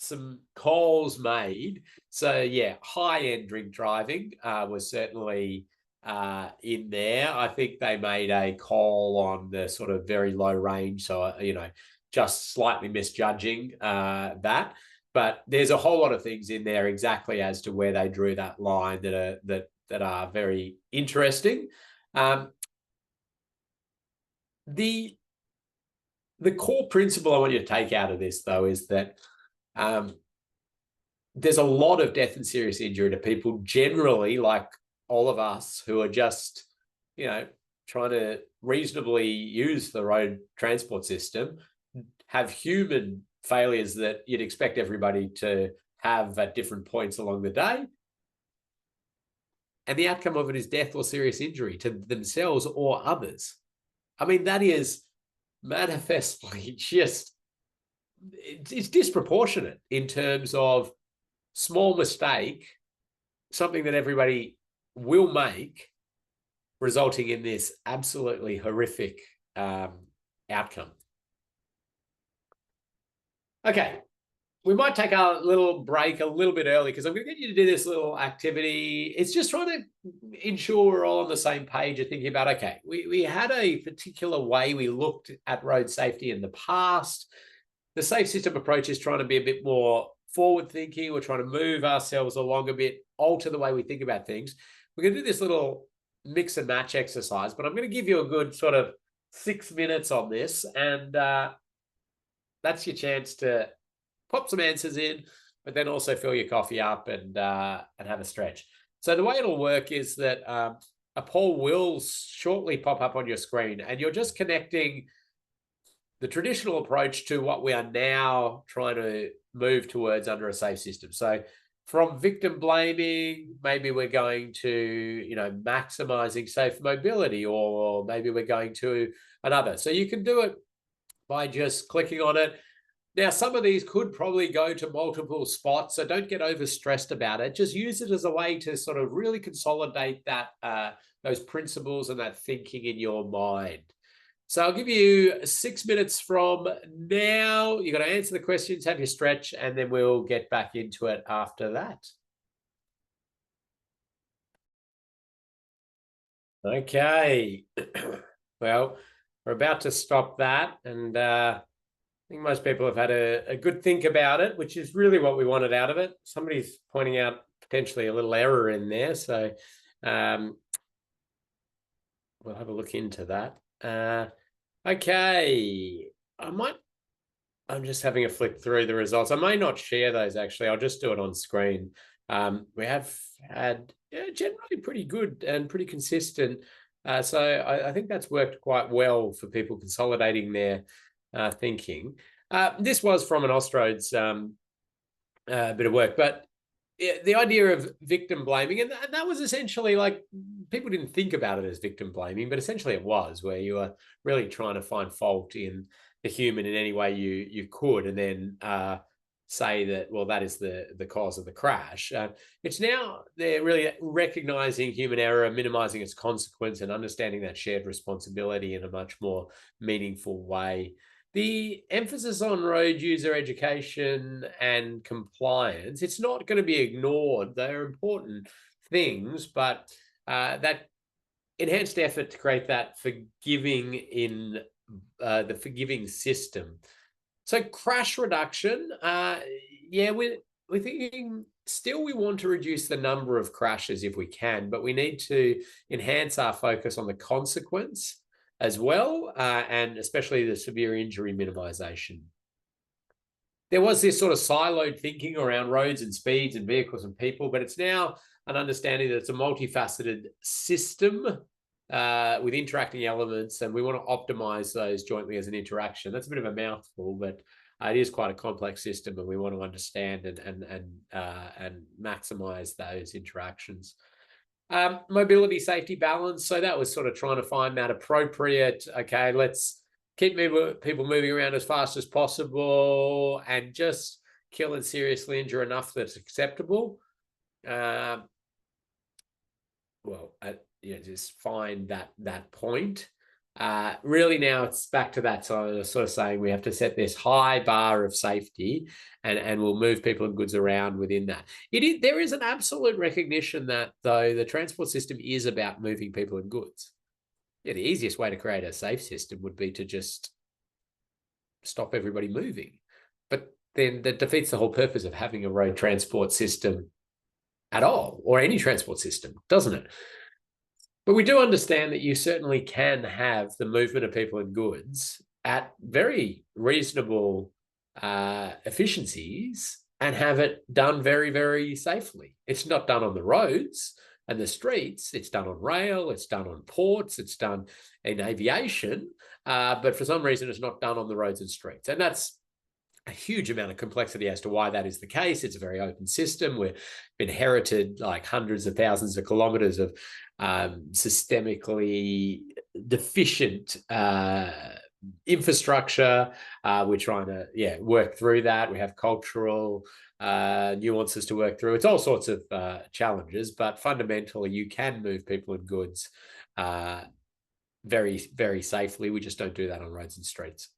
some calls made. So yeah, high-end drink driving was certainly in there. I think they made a call on the sort of very low range, so just slightly misjudging that. But there's a whole lot of things in there exactly as to where they drew that line that are very interesting. The core principle I want you to take out of this, though, is that there's a lot of death and serious injury to people generally, like all of us, who are just, trying to reasonably use the road transport system, have human failures that you'd expect everybody to have at different points along the day. And the outcome of it is death or serious injury to themselves or others. I mean, that is manifestly just, it's disproportionate in terms of small mistake, something that everybody will make, resulting in this absolutely horrific outcome. Okay, we might take a little break a little bit early because I'm going to get you to do this little activity. It's just trying to ensure we're all on the same page of thinking about, okay, we had a particular way we looked at road safety in the past. The safe system approach is trying to be a bit more forward thinking. We're trying to move ourselves along a bit, alter the way we think about things. We're going to do this little mix and match exercise, but I'm going to give you a good sort of 6 minutes on this, and that's your chance to pop some answers in, but then also fill your coffee up and have a stretch. So the way it'll work is that a poll will shortly pop up on your screen, and you're just connecting the traditional approach to what we are now trying to move towards under a safe system. So from victim blaming, maybe we're going to, maximizing safe mobility, or maybe we're going to another. So you can do it by just clicking on it. Now, some of these could probably go to multiple spots, so don't get overstressed about it. Just use it as a way to sort of really consolidate that those principles and that thinking in your mind. So I'll give you 6 minutes from now. You've got to answer the questions, have your stretch, and then we'll get back into it after that. Okay. Well, we're about to stop that, and I think most people have had a good think about it, which is really what we wanted out of it. Somebody's pointing out potentially a little error in there, so we'll have a look into that. Okay, I'm just having a flick through the results. I may not share those, actually. I'll just do it on screen. We have had generally pretty good and pretty consistent. So I think that's worked quite well for people consolidating their thinking. This was from an Austroads bit of work, but the idea of victim blaming, and that was essentially like, people didn't think about it as victim blaming, but essentially it was, where you are really trying to find fault in the human in any way you could, and then say that, well, that is the cause of the crash. It's now they're really recognizing human error, minimizing its consequence, and understanding that shared responsibility in a much more meaningful way. The emphasis on road user education and compliance, it's not going to be ignored. They're important things, but that enhanced effort to create that forgiving in the forgiving system. So crash reduction, we're thinking still we want to reduce the number of crashes if we can, but we need to enhance our focus on the consequence as well, and especially the severe injury minimization. There was this sort of siloed thinking around roads and speeds and vehicles and people, but it's now an understanding that it's a multifaceted system with interacting elements, and we want to optimize those jointly as an interaction. That's a bit of a mouthful, but it is quite a complex system, and we want to understand and maximize those interactions. Mobility, safety, balance. So that was sort of trying to find that appropriate, okay, let's keep people moving around as fast as possible and just kill and seriously injure enough that's acceptable. Just find that point. Really now it's back to that. So I was sort of saying we have to set this high bar of safety, and we'll move people and goods around within that. There is an absolute recognition that, though, the transport system is about moving people and goods. Yeah, the easiest way to create a safe system would be to just stop everybody moving. But then that defeats the whole purpose of having a road transport system at all, or any transport system, doesn't it? But we do understand that you certainly can have the movement of people and goods at very reasonable efficiencies and have it done very, very safely. It's not done on the roads and the streets. It's done on rail. It's done on ports. It's done in aviation. But for some reason, it's not done on the roads and streets. And that's a huge amount of complexity as to why that is the case. It's a very open system. We've inherited like hundreds of thousands of kilometers of systemically deficient infrastructure. We're trying to work through that. We have cultural nuances to work through. It's all sorts of challenges, but fundamentally you can move people and goods very, very safely. We just don't do that on roads and streets.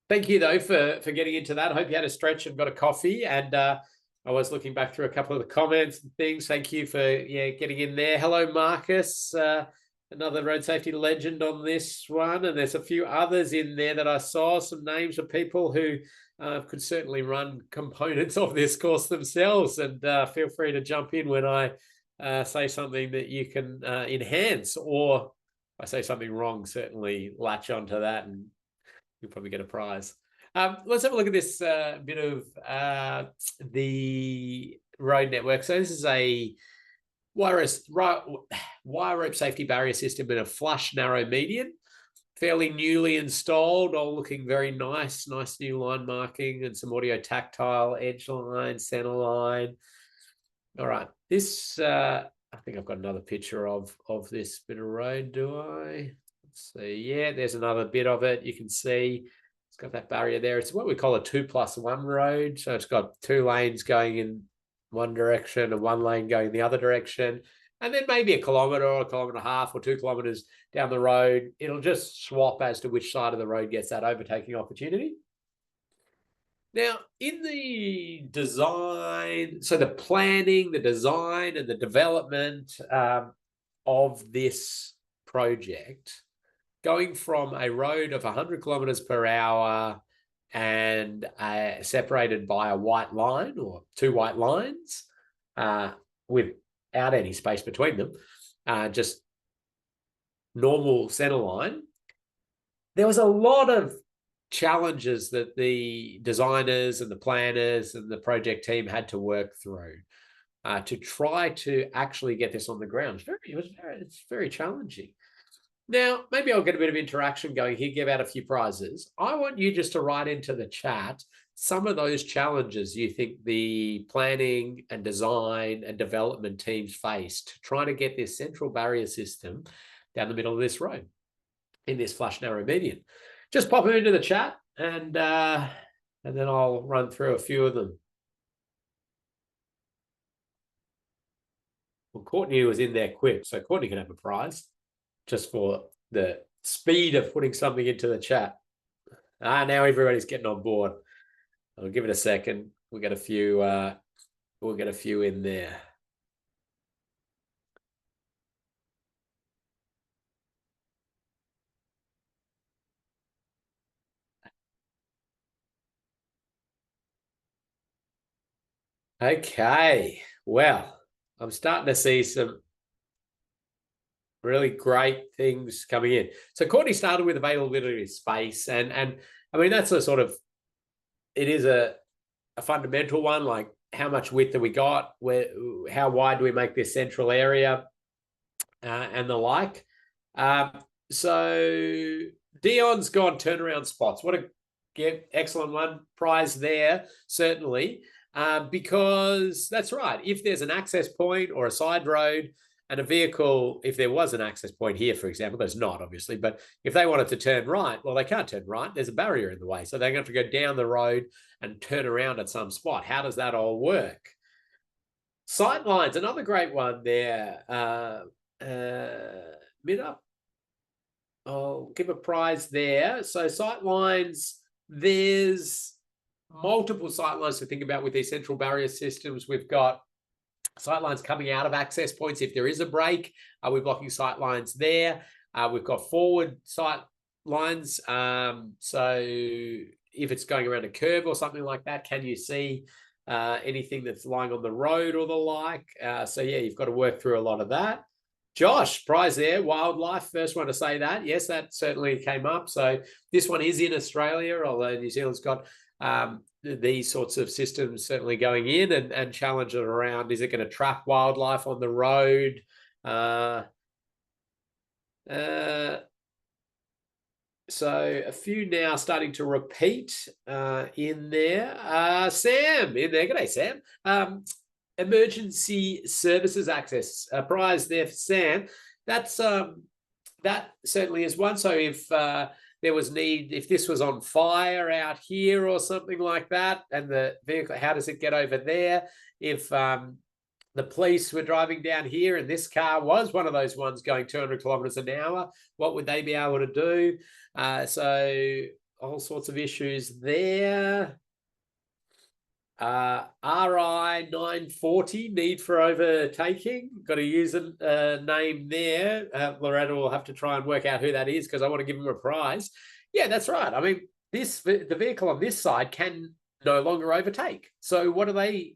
Thank you, though, for getting into that. I hope you had a stretch and got a coffee. And I was looking back through a couple of the comments and things. Thank you for getting in there. Hello, Marcus, another road safety legend on this one. And there's a few others in there that I saw, some names of people who could certainly run components of this course themselves. And feel free to jump in when I say something that you can enhance, or if I say something wrong, certainly latch onto that and you'll probably get a prize. Let's have a look at this bit of the road network. So this is a wire rope safety barrier system in a flush narrow median, fairly newly installed, all looking very nice. Nice new line marking and some audio tactile edge line, center line. All right, this I think I've got another picture of this bit of road. Do I? Let's see. Yeah, there's another bit of it. You can see it's got that barrier there. It's what we call a 2+1 road. So it's got 2 lanes going in one direction and 1 lane going the other direction. And then maybe 1 kilometre or 1.5 kilometres or 2 kilometres down the road, it'll just swap as to which side of the road gets that overtaking opportunity. Now, in the design, so the planning, the design, and the development of this project, going from a road of 100 kilometers per hour and separated by a white line or 2 white lines without any space between them, just normal center line, there was a lot of challenges that the designers and the planners and the project team had to work through to try to actually get this on the ground. It's very challenging. Now, maybe I'll get a bit of interaction going here, give out a few prizes. I want you just to write into the chat some of those challenges you think the planning and design and development teams faced trying to get this central barrier system down the middle of this road in this flush narrow median. Just pop them into the chat and then I'll run through a few of them. Well, Courtney was in there quick, so Courtney can have a prize just for the speed of putting something into the chat. Now everybody's getting on board. I'll give it a second. We'll get a few in there. Okay, well, I'm starting to see some really great things coming in. So Courtney started with availability of space, and I mean that's a sort of, it is a fundamental one, like how much width have we got, how wide do we make this central area, and the like. So Dion's gone turnaround spots. What a excellent one, prize there, certainly. Because that's right. If there's an access point or a side road and a vehicle, if there was an access point here, for example, there's not obviously, but if they wanted to turn right, well, they can't turn right. There's a barrier in the way. So they're going to have to go down the road and turn around at some spot. How does that all work? Sight lines, another great one there. Mid up. I'll give a prize there. So sight lines, there's multiple sight lines to think about with these central barrier systems. We've got sight lines coming out of access points. If there is a break, we're blocking sight lines there. We've got forward sight lines. So if it's going around a curve or something like that, can you see anything that's lying on the road or the like? So yeah, you've got to work through a lot of that. Josh, prize there, wildlife, first one to say that. Yes, that certainly came up. So this one is in Australia, although New Zealand's got these sorts of systems certainly going in and challenge it around. Is it going to trap wildlife on the road? So a few now starting to repeat in there. Sam in there. G'day, Sam. Emergency services access prize there for Sam. That's that certainly is one. So if there was need, if this was on fire out here or something like that, and the vehicle, how does it get over there? If the police were driving down here and this car was one of those ones going 200 kilometers an hour, what would they be able to do? So all sorts of issues there. RI 940, need for overtaking. Got to use a name there. Loretta will have to try and work out who that is because I want to give them a prize. Yeah, that's right. I mean, the vehicle on this side can no longer overtake. So what are they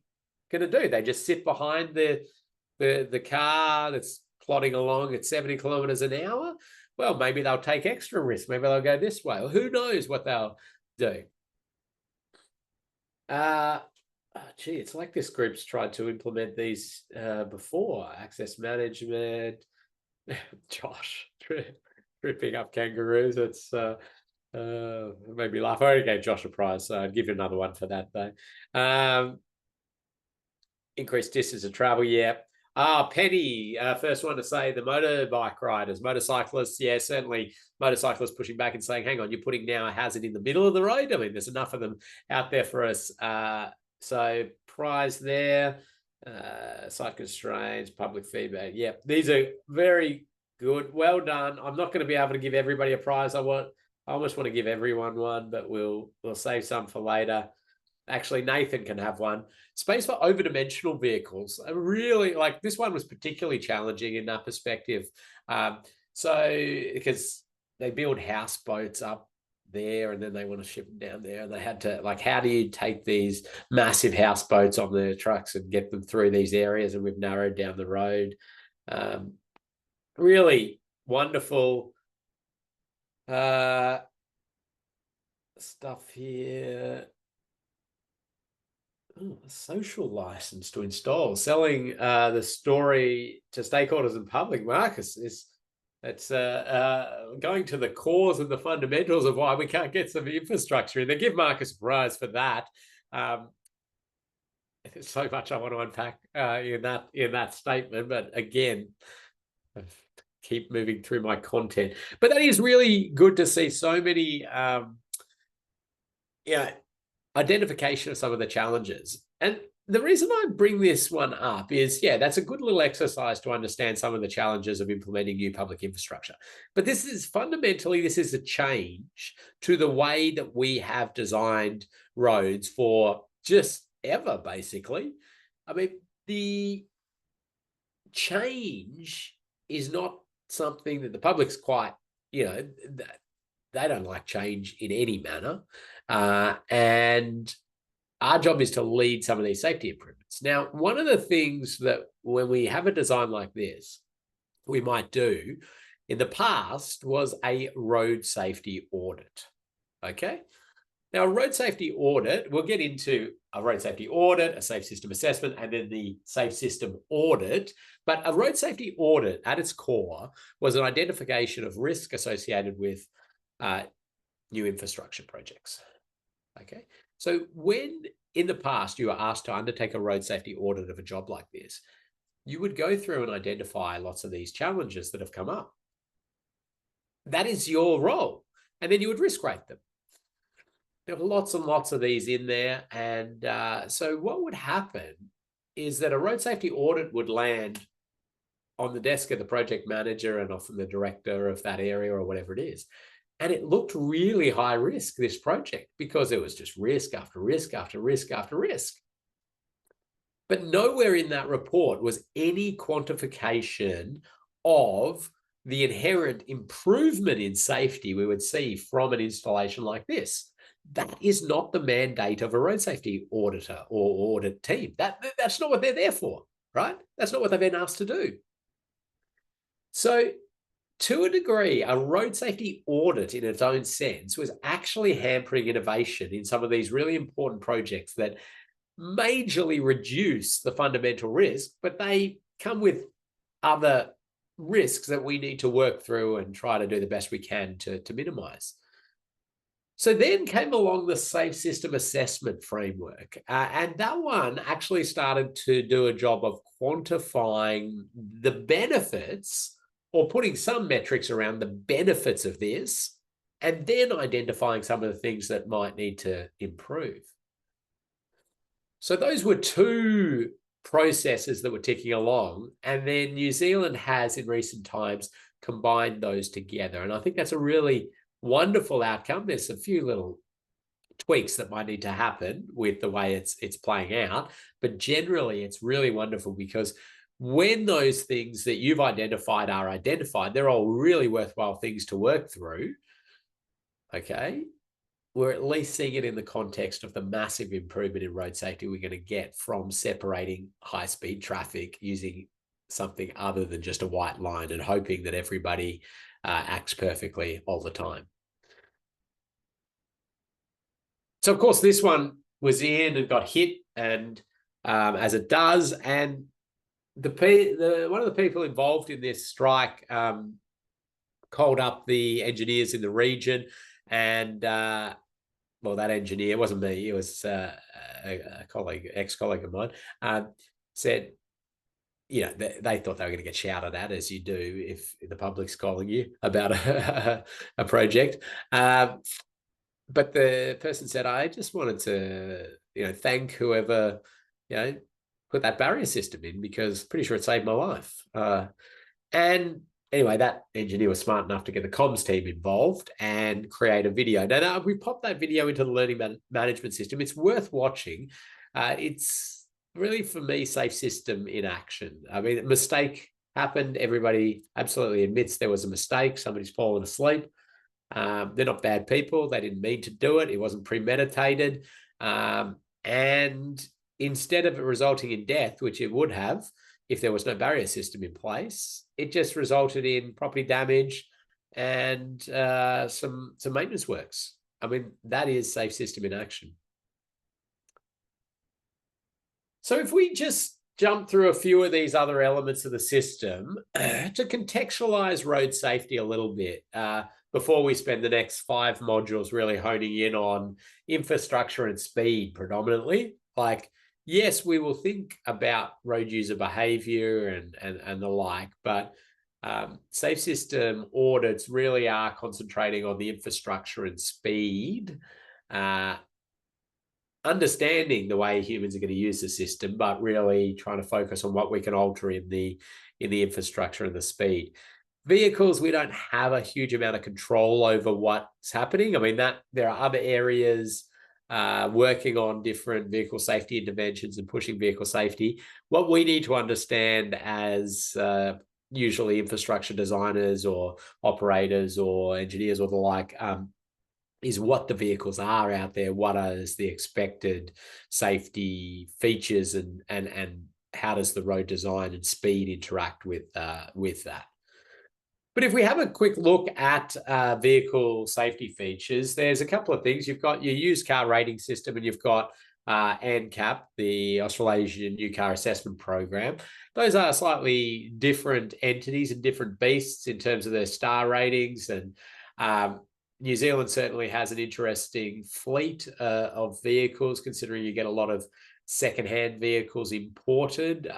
going to do? They just sit behind the car that's plodding along at 70 kilometers an hour. Well, maybe they'll take extra risk. Maybe they'll go this way. Or who knows what they'll do. Gee, it's like this group's tried to implement these before. Access management. Josh, tripping up kangaroos. It's made me laugh. I already gave Josh a prize, so I'd give you another one for that, though. Increased distance of travel, yeah. Penny, first one to say the motorbike riders, motorcyclists, yeah, certainly motorcyclists pushing back and saying, hang on, you're putting now a hazard in the middle of the road. I mean, there's enough of them out there for us. So prize there, site constraints, public feedback. Yeah, these are very good. Well done. I'm not going to be able to give everybody a prize. I almost want to give everyone one, but we'll save some for later. Actually, Nathan can have one. Space for overdimensional vehicles. I really like this one was particularly challenging in that perspective. So because they build houseboats up there and then they want to ship them down there, and they had to, like, how do you take these massive houseboats on the trucks and get them through these areas? And we've narrowed down the road. Really wonderful stuff here. Ooh, a social license to install, selling the story to stakeholders in public. Marcus, it's going to the cause and the fundamentals of why we can't get some infrastructure. And they give Marcus a prize for that. There's so much I want to unpack in that statement, but again, keep moving through my content. But that is really good to see so many identification of some of the challenges. And the reason I bring this one up is, yeah, that's a good little exercise to understand some of the challenges of implementing new public infrastructure. But this is a change to the way that we have designed roads for just ever, basically. I mean, the change is not something that the public's quite, they don't like change in any manner. And our job is to lead some of these safety improvements. Now, one of the things that when we have a design like this, we might do in the past was a road safety audit. Okay. Now, a road safety audit, we'll get into a road safety audit, a safe system assessment, and then the safe system audit. But a road safety audit at its core was an identification of risk associated with new infrastructure projects. Okay, so when in the past you were asked to undertake a road safety audit of a job like this, you would go through and identify lots of these challenges that have come up. That is your role. And then you would risk rate them. There are lots and lots of these in there. And so what would happen is that a road safety audit would land on the desk of the project manager and often the director of that area or whatever it is. And it looked really high risk, this project, because it was just risk after risk after risk after risk. But nowhere in that report was any quantification of the inherent improvement in safety we would see from an installation like this. That is not the mandate of a road safety auditor or audit team. That's not what they're there for, right? That's not what they've been asked to do. So to a degree, a road safety audit in its own sense was actually hampering innovation in some of these really important projects that majorly reduce the fundamental risk, but they come with other risks that we need to work through and try to do the best we can to minimize. So then came along the safe system assessment framework. And that one actually started to do a job of quantifying the benefits or putting some metrics around the benefits of this, and then identifying some of the things that might need to improve. So those were two processes that were ticking along. And then New Zealand has in recent times combined those together. And I think that's a really wonderful outcome. There's a few little tweaks that might need to happen with the way it's playing out, but generally it's really wonderful because when those things that you've identified are identified, they're all really worthwhile things to work through. Okay, we're at least seeing it in the context of the massive improvement in road safety we're going to get from separating high-speed traffic using something other than just a white line and hoping that everybody acts perfectly all the time. So, of course, this one was in and got hit, and as it does, and one of the people involved in this strike called up the engineers in the region, and well, that engineer, it wasn't me, it was a colleague, ex-colleague of mine, said, you know, they thought they were going to get shouted at, as you do if the public's calling you about a project. But the person said, I just wanted to, thank whoever, put that barrier system in, because pretty sure it saved my life. And anyway, that engineer was smart enough to get the comms team involved and create a video. Now we popped that video into the learning management system. It's worth watching. It's really, for me, safe system in action. I mean, a mistake happened. Everybody absolutely admits there was a mistake. Somebody's fallen asleep. They're not bad people. They didn't mean to do it. It wasn't premeditated. And instead of it resulting in death, which it would have if there was no barrier system in place, it just resulted in property damage and some maintenance works. I mean, that is safe system in action. So if we just jump through a few of these other elements of the system to contextualize road safety a little bit, before we spend the next 5 modules really honing in on infrastructure and speed predominantly. Like, yes, we will think about road user behavior and the like, but safe system audits really are concentrating on the infrastructure and speed, understanding the way humans are going to use the system, but really trying to focus on what we can alter in the infrastructure and the speed. Vehicles, we don't have a huge amount of control over what's happening. I mean, that there are other areas working on different vehicle safety interventions and pushing vehicle safety. What we need to understand as usually infrastructure designers or operators or engineers or the like, is what the vehicles are out there, what is the expected safety features, and how does the road design and speed interact with that. But if we have a quick look at vehicle safety features, there's a couple of things. You've got your used car rating system, and you've got ANCAP, the Australasian New Car Assessment Program. Those are slightly different entities and different beasts in terms of their star ratings. And New Zealand certainly has an interesting fleet of vehicles, considering you get a lot of secondhand vehicles imported,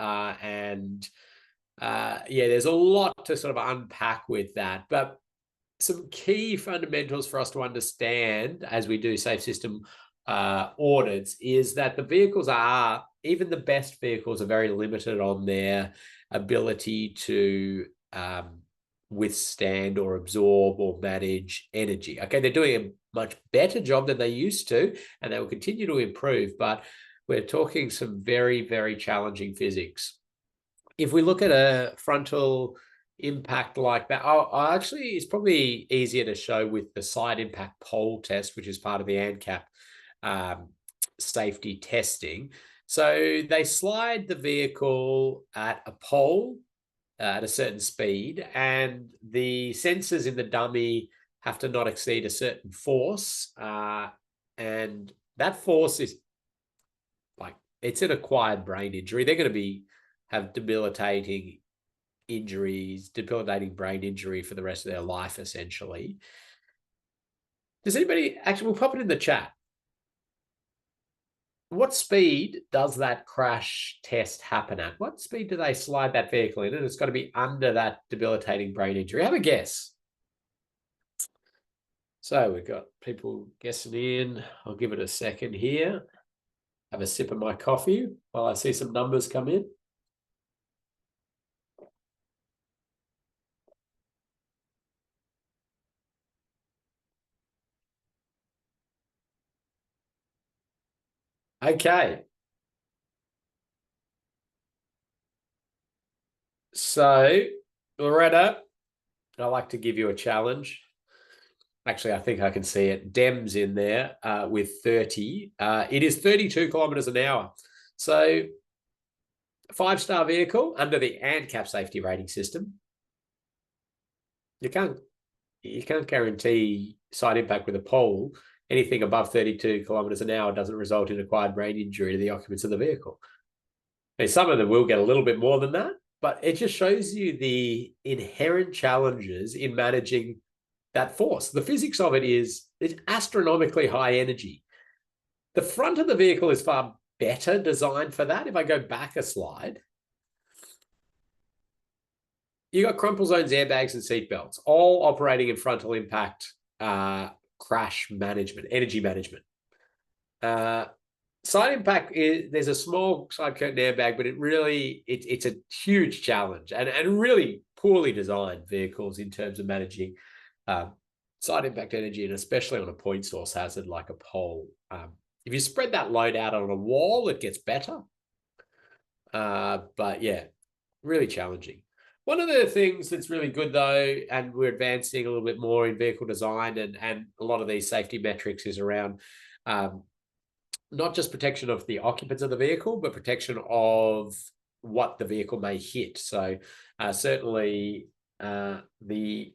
there's a lot to sort of unpack with that. But some key fundamentals for us to understand as we do safe system audits is that the vehicles are, even the best vehicles, are very limited on their ability to withstand or absorb or manage energy. Okay, they're doing a much better job than they used to, and they will continue to improve, but we're talking some very, very challenging physics. If we look at a frontal impact like that, actually, it's probably easier to show with the side impact pole test, which is part of the ANCAP safety testing. So they slide the vehicle at a pole at a certain speed, and the sensors in the dummy have to not exceed a certain force. And that force is like, it's an acquired brain injury. They're going to have debilitating injuries, debilitating brain injury for the rest of their life, essentially. Does anybody actually, we'll pop it in the chat. What speed does that crash test happen at? What speed do they slide that vehicle in? And it's got to be under that debilitating brain injury. Have a guess. So we've got people guessing in. I'll give it a second here. Have a sip of my coffee while I see some numbers come in. Okay. So, Loretta, I'd like to give you a challenge. Actually, I think I can see it. Dem's in there with 30. It is 32 kilometers an hour. So, 5-star vehicle under the ANCAP safety rating system. You can't guarantee side impact with a pole. Anything above 32 kilometers an hour doesn't result in acquired brain injury to the occupants of the vehicle. I mean, some of them will get a little bit more than that, but it just shows you the inherent challenges in managing that force. The physics of it is it's astronomically high energy. The front of the vehicle is far better designed for that. If I go back a slide, you got crumple zones, airbags, and seatbelts, all operating in frontal impact crash management, energy management. Side impact there's a small side curtain airbag, but it's a huge challenge and really poorly designed vehicles in terms of managing side impact energy, and especially on a point source hazard like a pole. If you spread that load out on a wall, it gets better. But yeah, really challenging. One of the things that's really good though, and we're advancing a little bit more in vehicle design and a lot of these safety metrics is around not just protection of the occupants of the vehicle, but protection of what the vehicle may hit. So certainly the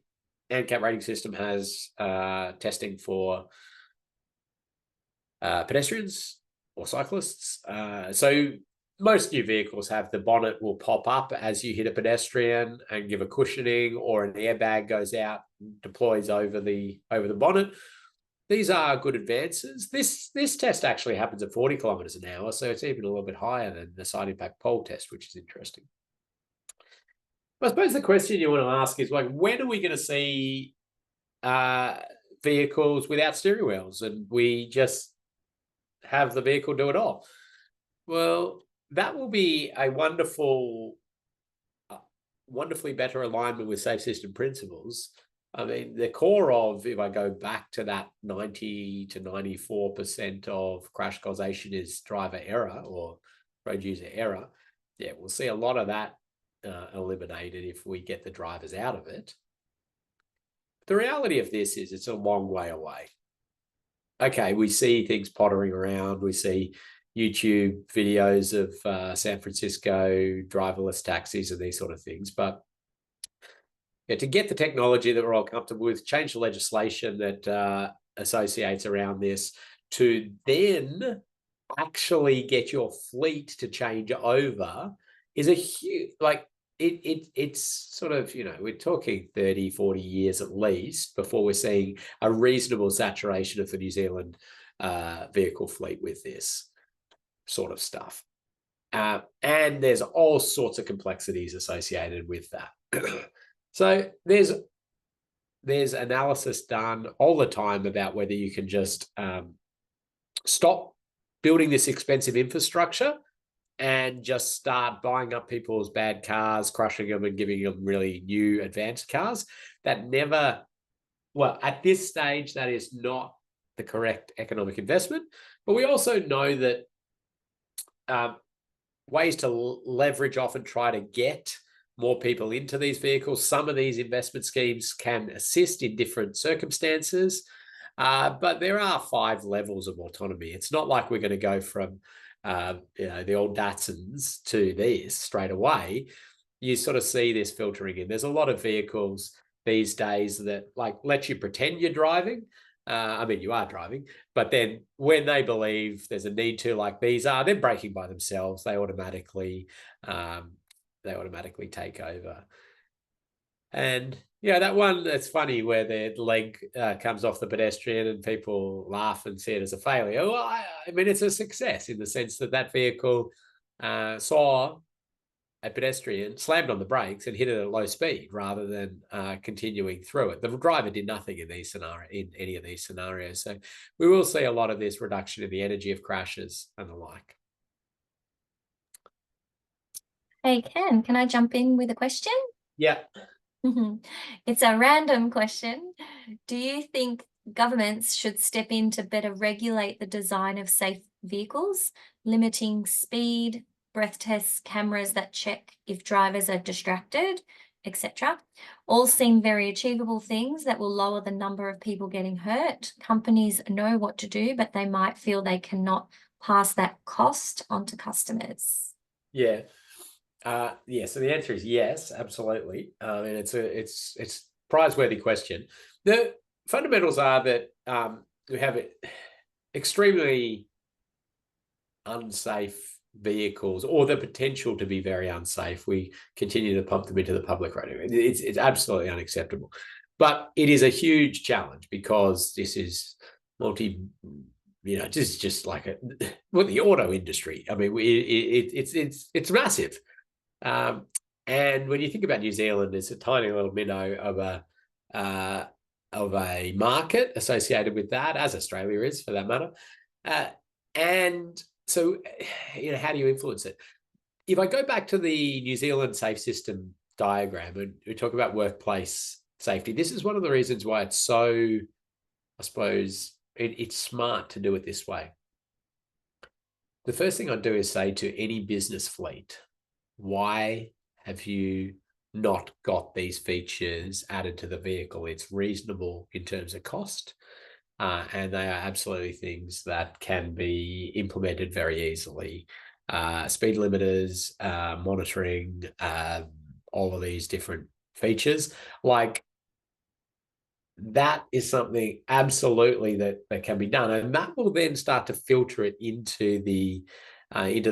ANCAP rating system has testing for pedestrians or cyclists. So most new vehicles have the bonnet will pop up as you hit a pedestrian and give a cushioning, or an airbag goes out, deploys over the bonnet. These are good advances. This test actually happens at 40 kilometers an hour, so it's even a little bit higher than the side impact pole test, which is interesting. I suppose the question you want to ask is, like, when are we going to see vehicles without steering wheels and we just have the vehicle do it all? Well, that will be a wonderfully better alignment with safe system principles. I mean, the core of, if I go back to that 90 to 94% of crash causation is driver error or road user error. Yeah, we'll see a lot of that eliminated if we get the drivers out of it. The reality of this is it's a long way away. Okay, we see things pottering around. We see YouTube videos of San Francisco driverless taxis and these sort of things. But yeah, to get the technology that we're all comfortable with, change the legislation that associates around this, to then actually get your fleet to change over is a huge, like, it's sort of, we're talking 30, 40 years at least before we're seeing a reasonable saturation of the New Zealand vehicle fleet with this sort of stuff. And there's all sorts of complexities associated with that. So there's analysis done all the time about whether you can just stop building this expensive infrastructure and just start buying up people's bad cars, crushing them and giving them really new advanced cars. That never, well, at this stage, that is not the correct economic investment. But we also know that ways to leverage off and try to get more people into these vehicles. Some of these investment schemes can assist in different circumstances, but there are 5 levels of autonomy. It's not like we're going to go from the old Datsuns to this straight away. You sort of see this filtering in. There's a lot of vehicles these days that like let you pretend you're driving. I mean, you are driving, but then when they believe there's a need to, like these are, they're braking by themselves. They automatically take over. And yeah, that one, that's funny where the leg comes off the pedestrian and people laugh and see it as a failure. Well, I mean, it's a success in the sense that that vehicle saw a pedestrian, slammed on the brakes and hit it at low speed rather than continuing through it. The driver did nothing in any of these scenarios. So we will see a lot of this reduction in the energy of crashes and the like. Hey, Ken, can I jump in with a question? Yeah. It's a random question. Do you think governments should step in to better regulate the design of safe vehicles, limiting speed, breath tests, cameras that check if drivers are distracted, etc.? All seem very achievable things that will lower the number of people getting hurt. Companies know what to do, but they might feel they cannot pass that cost on to customers. Yeah. Yeah, so the answer is yes, absolutely. And it's a prize-worthy question. The fundamentals are that we have extremely unsafe vehicles, or the potential to be very unsafe. We continue to pump them into the public right now. It's absolutely unacceptable. But it is a huge challenge because this is just like the auto industry. I mean, it's massive. And when you think about New Zealand, it's a tiny little minnow of a market associated with that, as Australia is for that matter. And so, how do you influence it? If I go back to the New Zealand safe system diagram and we talk about workplace safety, this is one of the reasons why it's so, I suppose, it's smart to do it this way. The first thing I'd do is say to any business fleet, why have you not got these features added to the vehicle? It's reasonable in terms of cost, and they are absolutely things that can be implemented very easily. Speed limiters, monitoring, all of these different features. Like, that is something absolutely that can be done, and that will then start to filter it into the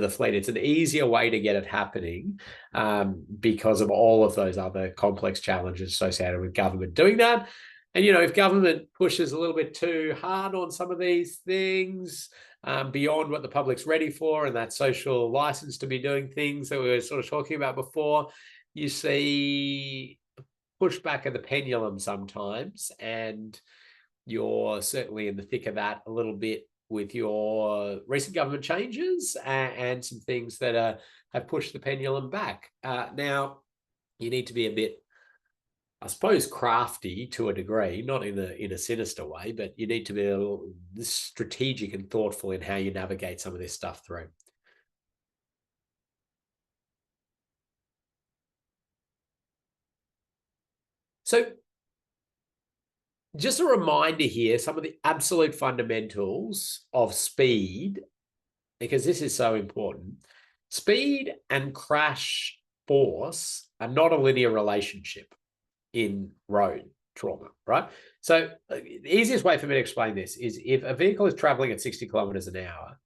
fleet. It's an easier way to get it happening because of all of those other complex challenges associated with government doing that. And, if government pushes a little bit too hard on some of these things beyond what the public's ready for, and that social license to be doing things that we were sort of talking about before, you see push back of the pendulum sometimes, and you're certainly in the thick of that a little bit with your recent government changes and some things that have pushed the pendulum back. Now, you need to be a bit, I suppose, crafty to a degree, not in a sinister way, but you need to be a little strategic and thoughtful in how you navigate some of this stuff through. So just a reminder here, some of the absolute fundamentals of speed, because this is so important. Speed and crash force are not a linear relationship in road trauma, right? So the easiest way for me to explain this is if a vehicle is traveling at 60 kilometers an hour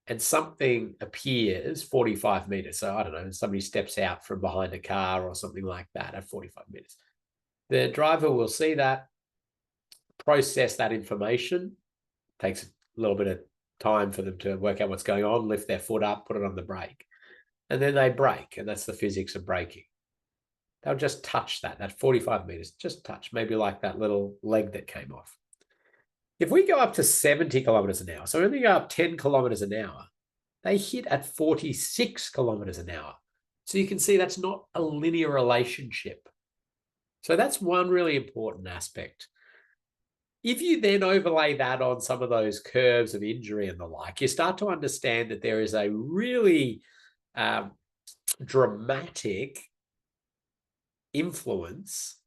and something appears 45 meters, so I don't know, somebody steps out from behind a car or something like that at 45 meters, the driver will see that, process that information. Takes a little bit of time for them to work out what's going on, lift their foot up, put it on the brake, and then they brake, and that's the physics of braking. They'll just touch that 45 meters, just touch, maybe like that little leg that came off. If we go up to 70 kilometers an hour, so when we go up 10 kilometers an hour, they hit at 46 kilometers an hour. So you can see that's not a linear relationship. So that's one really important aspect. If you then overlay that on some of those curves of injury and the like, you start to understand that there is a really dramatic influence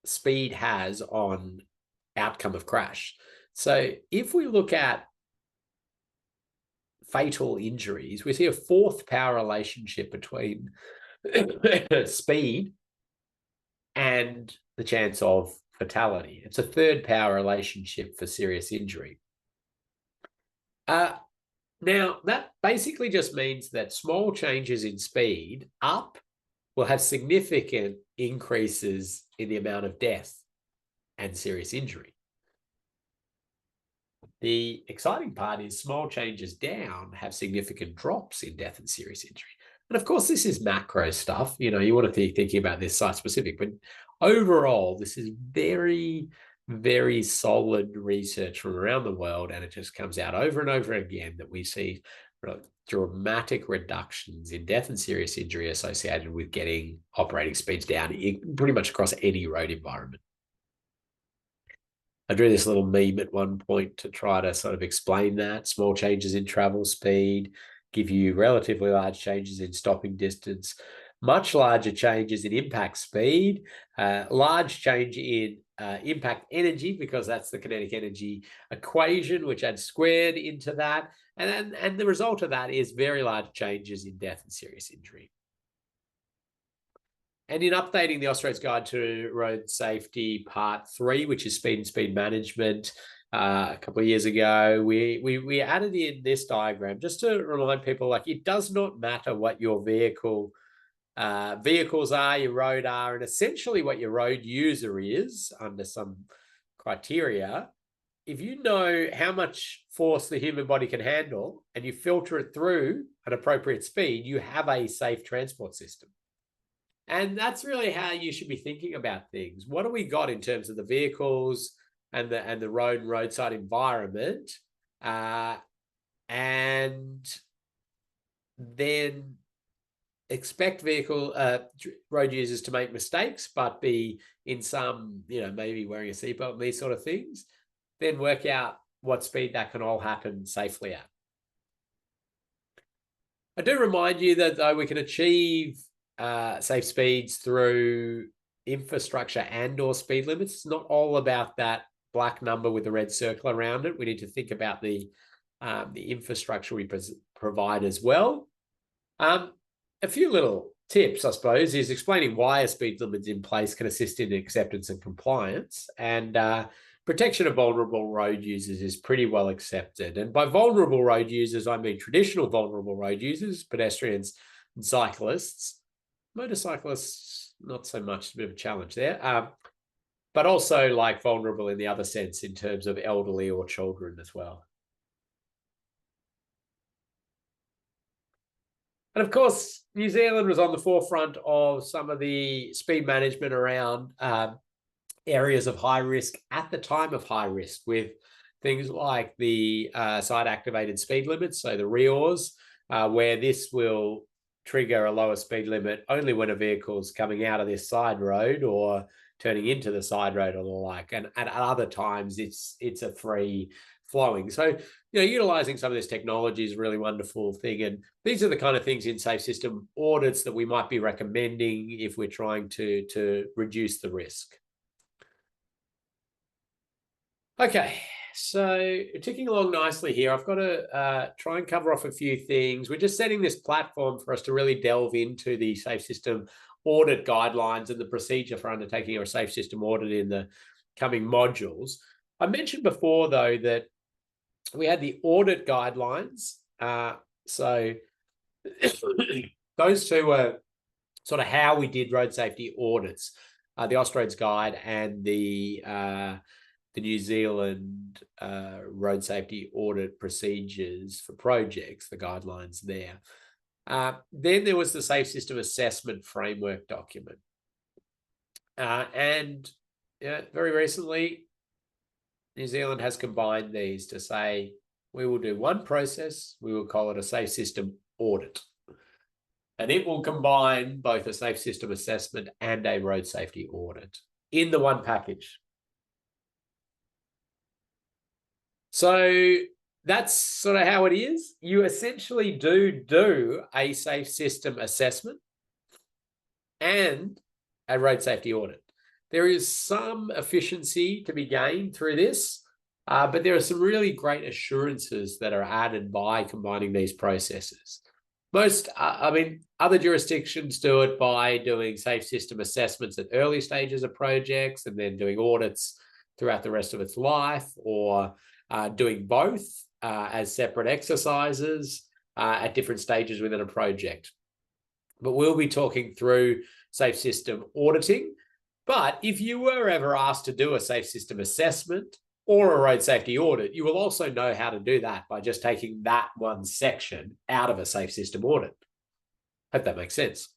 speed has on outcome of crash. So if we look at fatal injuries, we see a fourth power relationship between speed and the chance of fatality. It's a third power relationship for serious injury. Now, that basically just means that small changes in speed up will have significant increases in the amount of death and serious injury. The exciting part is small changes down have significant drops in death and serious injury. And of course, this is macro stuff. You want to be thinking about this site specific, but overall, this is very, very solid research from around the world. And it just comes out over and over again that we see dramatic reductions in death and serious injury associated with getting operating speeds down pretty much across any road environment. I drew this little meme at one point to try to sort of explain that. Small changes in travel speed give you relatively large changes in stopping distance, much larger changes in impact speed, large change in impact energy, because that's the kinetic energy equation, which adds squared into that. And the result of that is very large changes in death and serious injury. And in updating the Austrade's Guide to Road Safety Part 3, which is speed and speed management, a couple of years ago, we added in this diagram just to remind people, like, it does not matter what your vehicles are, your road are, and essentially what your road user is under some criteria. If you know how much force the human body can handle and you filter it through an appropriate speed, you have a safe transport system. And that's really how you should be thinking about things. What do we got in terms of the vehicles and the road and roadside environment? And then expect road users to make mistakes, but be in some, maybe wearing a seatbelt and these sort of things. Then work out what speed that can all happen safely at. I do remind you that though we can achieve safe speeds through infrastructure and or speed limits, it's not all about that black number with the red circle around it. We need to think about the infrastructure we provide as well. A few little tips, I suppose, is explaining why a speed limit in place can assist in acceptance and compliance. And protection of vulnerable road users is pretty well accepted. And by vulnerable road users, I mean traditional vulnerable road users, pedestrians and cyclists. Motorcyclists, not so much, it's a bit of a challenge there. But also like vulnerable in the other sense in terms of elderly or children as well. And of course, New Zealand was on the forefront of some of the speed management around areas of high risk at the time of high risk, with things like the side-activated speed limits, so the REORs, where this will trigger a lower speed limit only when a vehicle's coming out of this side road or turning into the side road or the like. And at other times, it's a free flowing. So, utilizing some of this technology is a really wonderful thing. And these are the kind of things in safe system audits that we might be recommending if we're trying to reduce the risk. Okay, so ticking along nicely here, I've got to try and cover off a few things. We're just setting this platform for us to really delve into the safe system audit guidelines and the procedure for undertaking a safe system audit in the coming modules. I mentioned before, though, that we had the audit guidelines. So those two were sort of how we did road safety audits, the Austrade's Guide and the New Zealand road safety audit procedures for projects, the guidelines there. Then there was the Safe System Assessment Framework document. And very recently, New Zealand has combined these to say, we will do one process, we will call it a Safe System Audit. And it will combine both a safe system assessment and a road safety audit in the one package. So that's sort of how it is. You essentially do a safe system assessment and a road safety audit. There is some efficiency to be gained through this, but there are some really great assurances that are added by combining these processes. Other jurisdictions do it by doing safe system assessments at early stages of projects and then doing audits throughout the rest of its life, or doing both as separate exercises at different stages within a project. But we'll be talking through safe system auditing. But if you were ever asked to do a safe system assessment or a road safety audit, you will also know how to do that by just taking that one section out of a safe system audit. Hope that makes sense.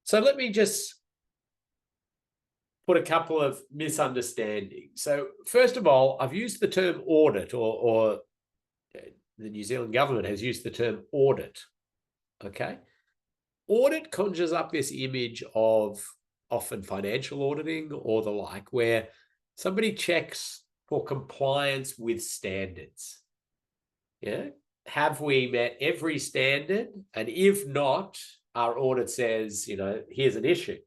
So let me just put a couple of misunderstandings. So first of all, I've used the term audit, or the New Zealand government has used the term audit. Okay. Audit conjures up this image of often financial auditing or the like, where somebody checks for compliance with standards. Yeah. Have we met every standard? And if not, our audit says, here's an issue.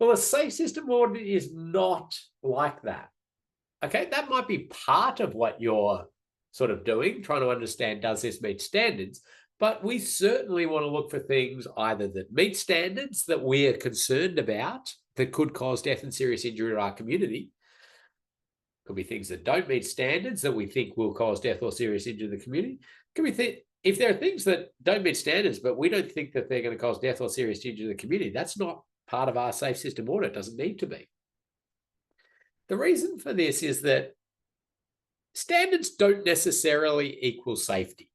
Well, a safe system audit is not like that. Okay, that might be part of what you're sort of doing, trying to understand, does this meet standards? But we certainly want to look for things either that meet standards that we are concerned about that could cause death and serious injury to our community. Could be things that don't meet standards that we think will cause death or serious injury to the community. Could be if there are things that don't meet standards, but we don't think that they're going to cause death or serious injury to the community, that's not part of our safe system audit. It doesn't need to be. The reason for this is that standards don't necessarily equal safety.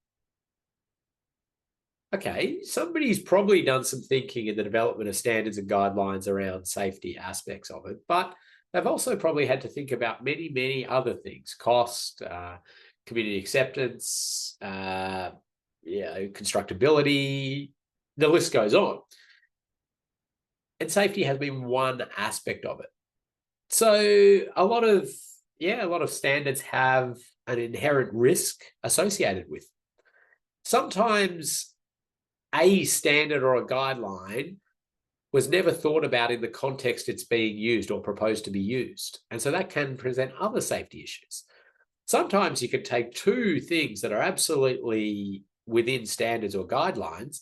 Okay, somebody's probably done some thinking in the development of standards and guidelines around safety aspects of it, but they've also probably had to think about many, many other things: cost, community acceptance, constructability, the list goes on. And safety has been one aspect of it. So a lot of standards have an inherent risk associated with. Sometimes a standard or a guideline was never thought about in the context it's being used or proposed to be used. And so that can present other safety issues. Sometimes you can take two things that are absolutely within standards or guidelines,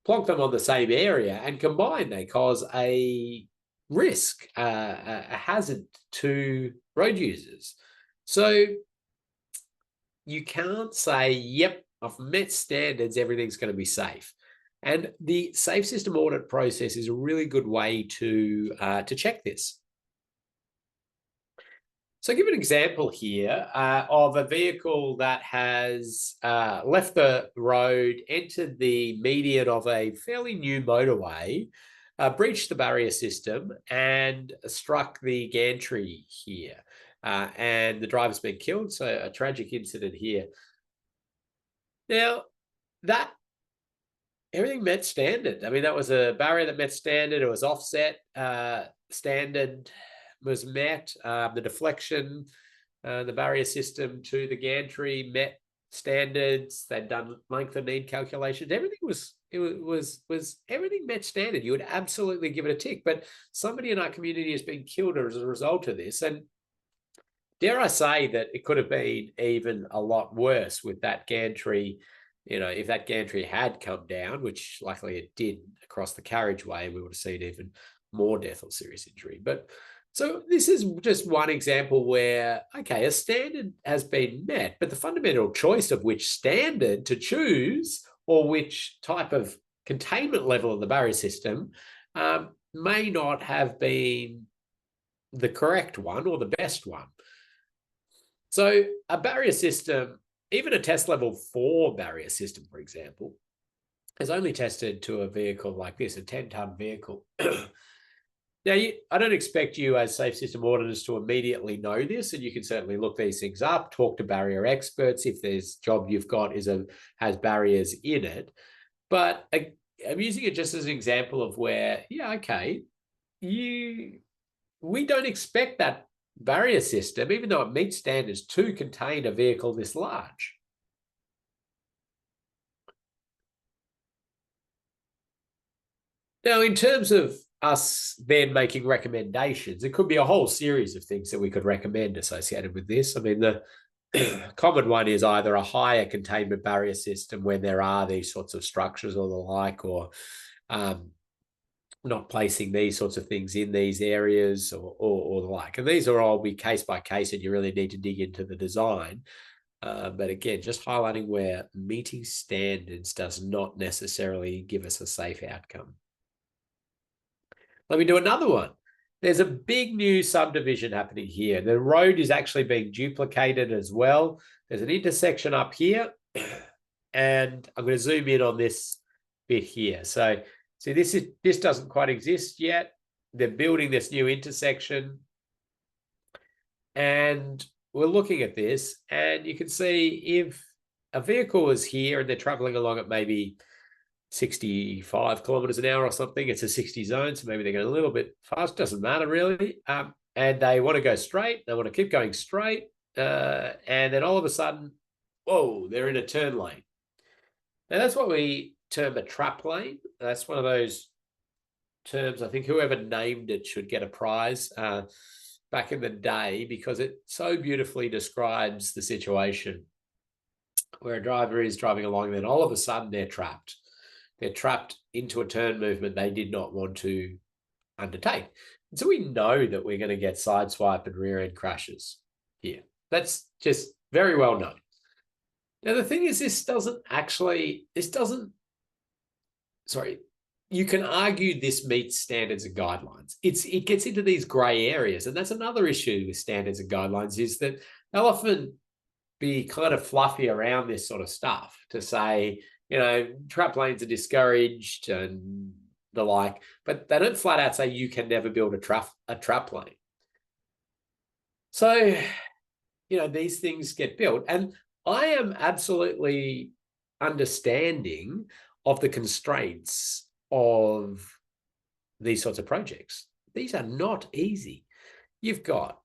plonk them on the same area, and combined they cause a risk, a hazard to road users. So you can't say, yep, I've met standards, everything's going to be safe. And the safe system audit process is a really good way to check this. So I'll give an example here of a vehicle that has left the road, entered the median of a fairly new motorway, breached the barrier system, and struck the gantry here. And the driver's been killed, so a tragic incident here. Now, everything met standard. I mean, that was a barrier that met standard. It was offset. Standard was met. The deflection, the barrier system to the gantry met standards. They'd done length of need calculations. Everything everything met standard. You would absolutely give it a tick. But somebody in our community has been killed as a result of this. And dare I say that it could have been even a lot worse with that gantry. If that gantry had come down, which luckily it did across the carriageway, we would have seen even more death or serious injury. But so this is just one example where, okay, a standard has been met, but the fundamental choice of which standard to choose or which type of containment level of the barrier system may not have been the correct one or the best one. So a barrier system, even a test level 4 barrier system, for example, is only tested to a vehicle like this, a 10-ton vehicle. Now, I don't expect you as safe system auditors to immediately know this, and you can certainly look these things up, talk to barrier experts if this job you've got has barriers in it. But I'm using it just as an example of where, we don't expect that barrier system, even though it meets standards, to contain a vehicle this large. Now, in terms of us then making recommendations, it could be a whole series of things that we could recommend associated with this. I mean, the common one is either a higher containment barrier system when there are these sorts of structures or the like, or not placing these sorts of things in these areas or the like. And these are all be case by case, and you really need to dig into the design. But again, just highlighting where meeting standards does not necessarily give us a safe outcome. Let me do another one. There's a big new subdivision happening here. The road is actually being duplicated as well. There's an intersection up here, and I'm going to zoom in on this bit here. So, see, this doesn't quite exist yet. They're building this new intersection, and we're looking at this, and you can see if a vehicle is here and they're traveling along at maybe 65 kilometers an hour or something. It's a 60 zone, so maybe they're going a little bit fast. Doesn't matter really. And they want to go straight. They want to keep going straight. And then all of a sudden, whoa, they're in a turn lane. Now that's what we term a trap lane. That's one of those terms. I think whoever named it should get a prize back in the day, because it so beautifully describes the situation where a driver is driving along, and then all of a sudden they're trapped. They're trapped into a turn movement they did not want to undertake. And so we know that we're going to get sideswipe and rear end crashes here. That's just very well known. Now, the thing is, sorry, you can argue this meets standards and guidelines. It gets into these gray areas. And that's another issue with standards and guidelines, is that they'll often be kind of fluffy around this sort of stuff to say, trap lanes are discouraged and the like, but they don't flat out say you can never build a trap lane. So, these things get built. And I am absolutely understanding of the constraints of these sorts of projects. These are not easy. You've got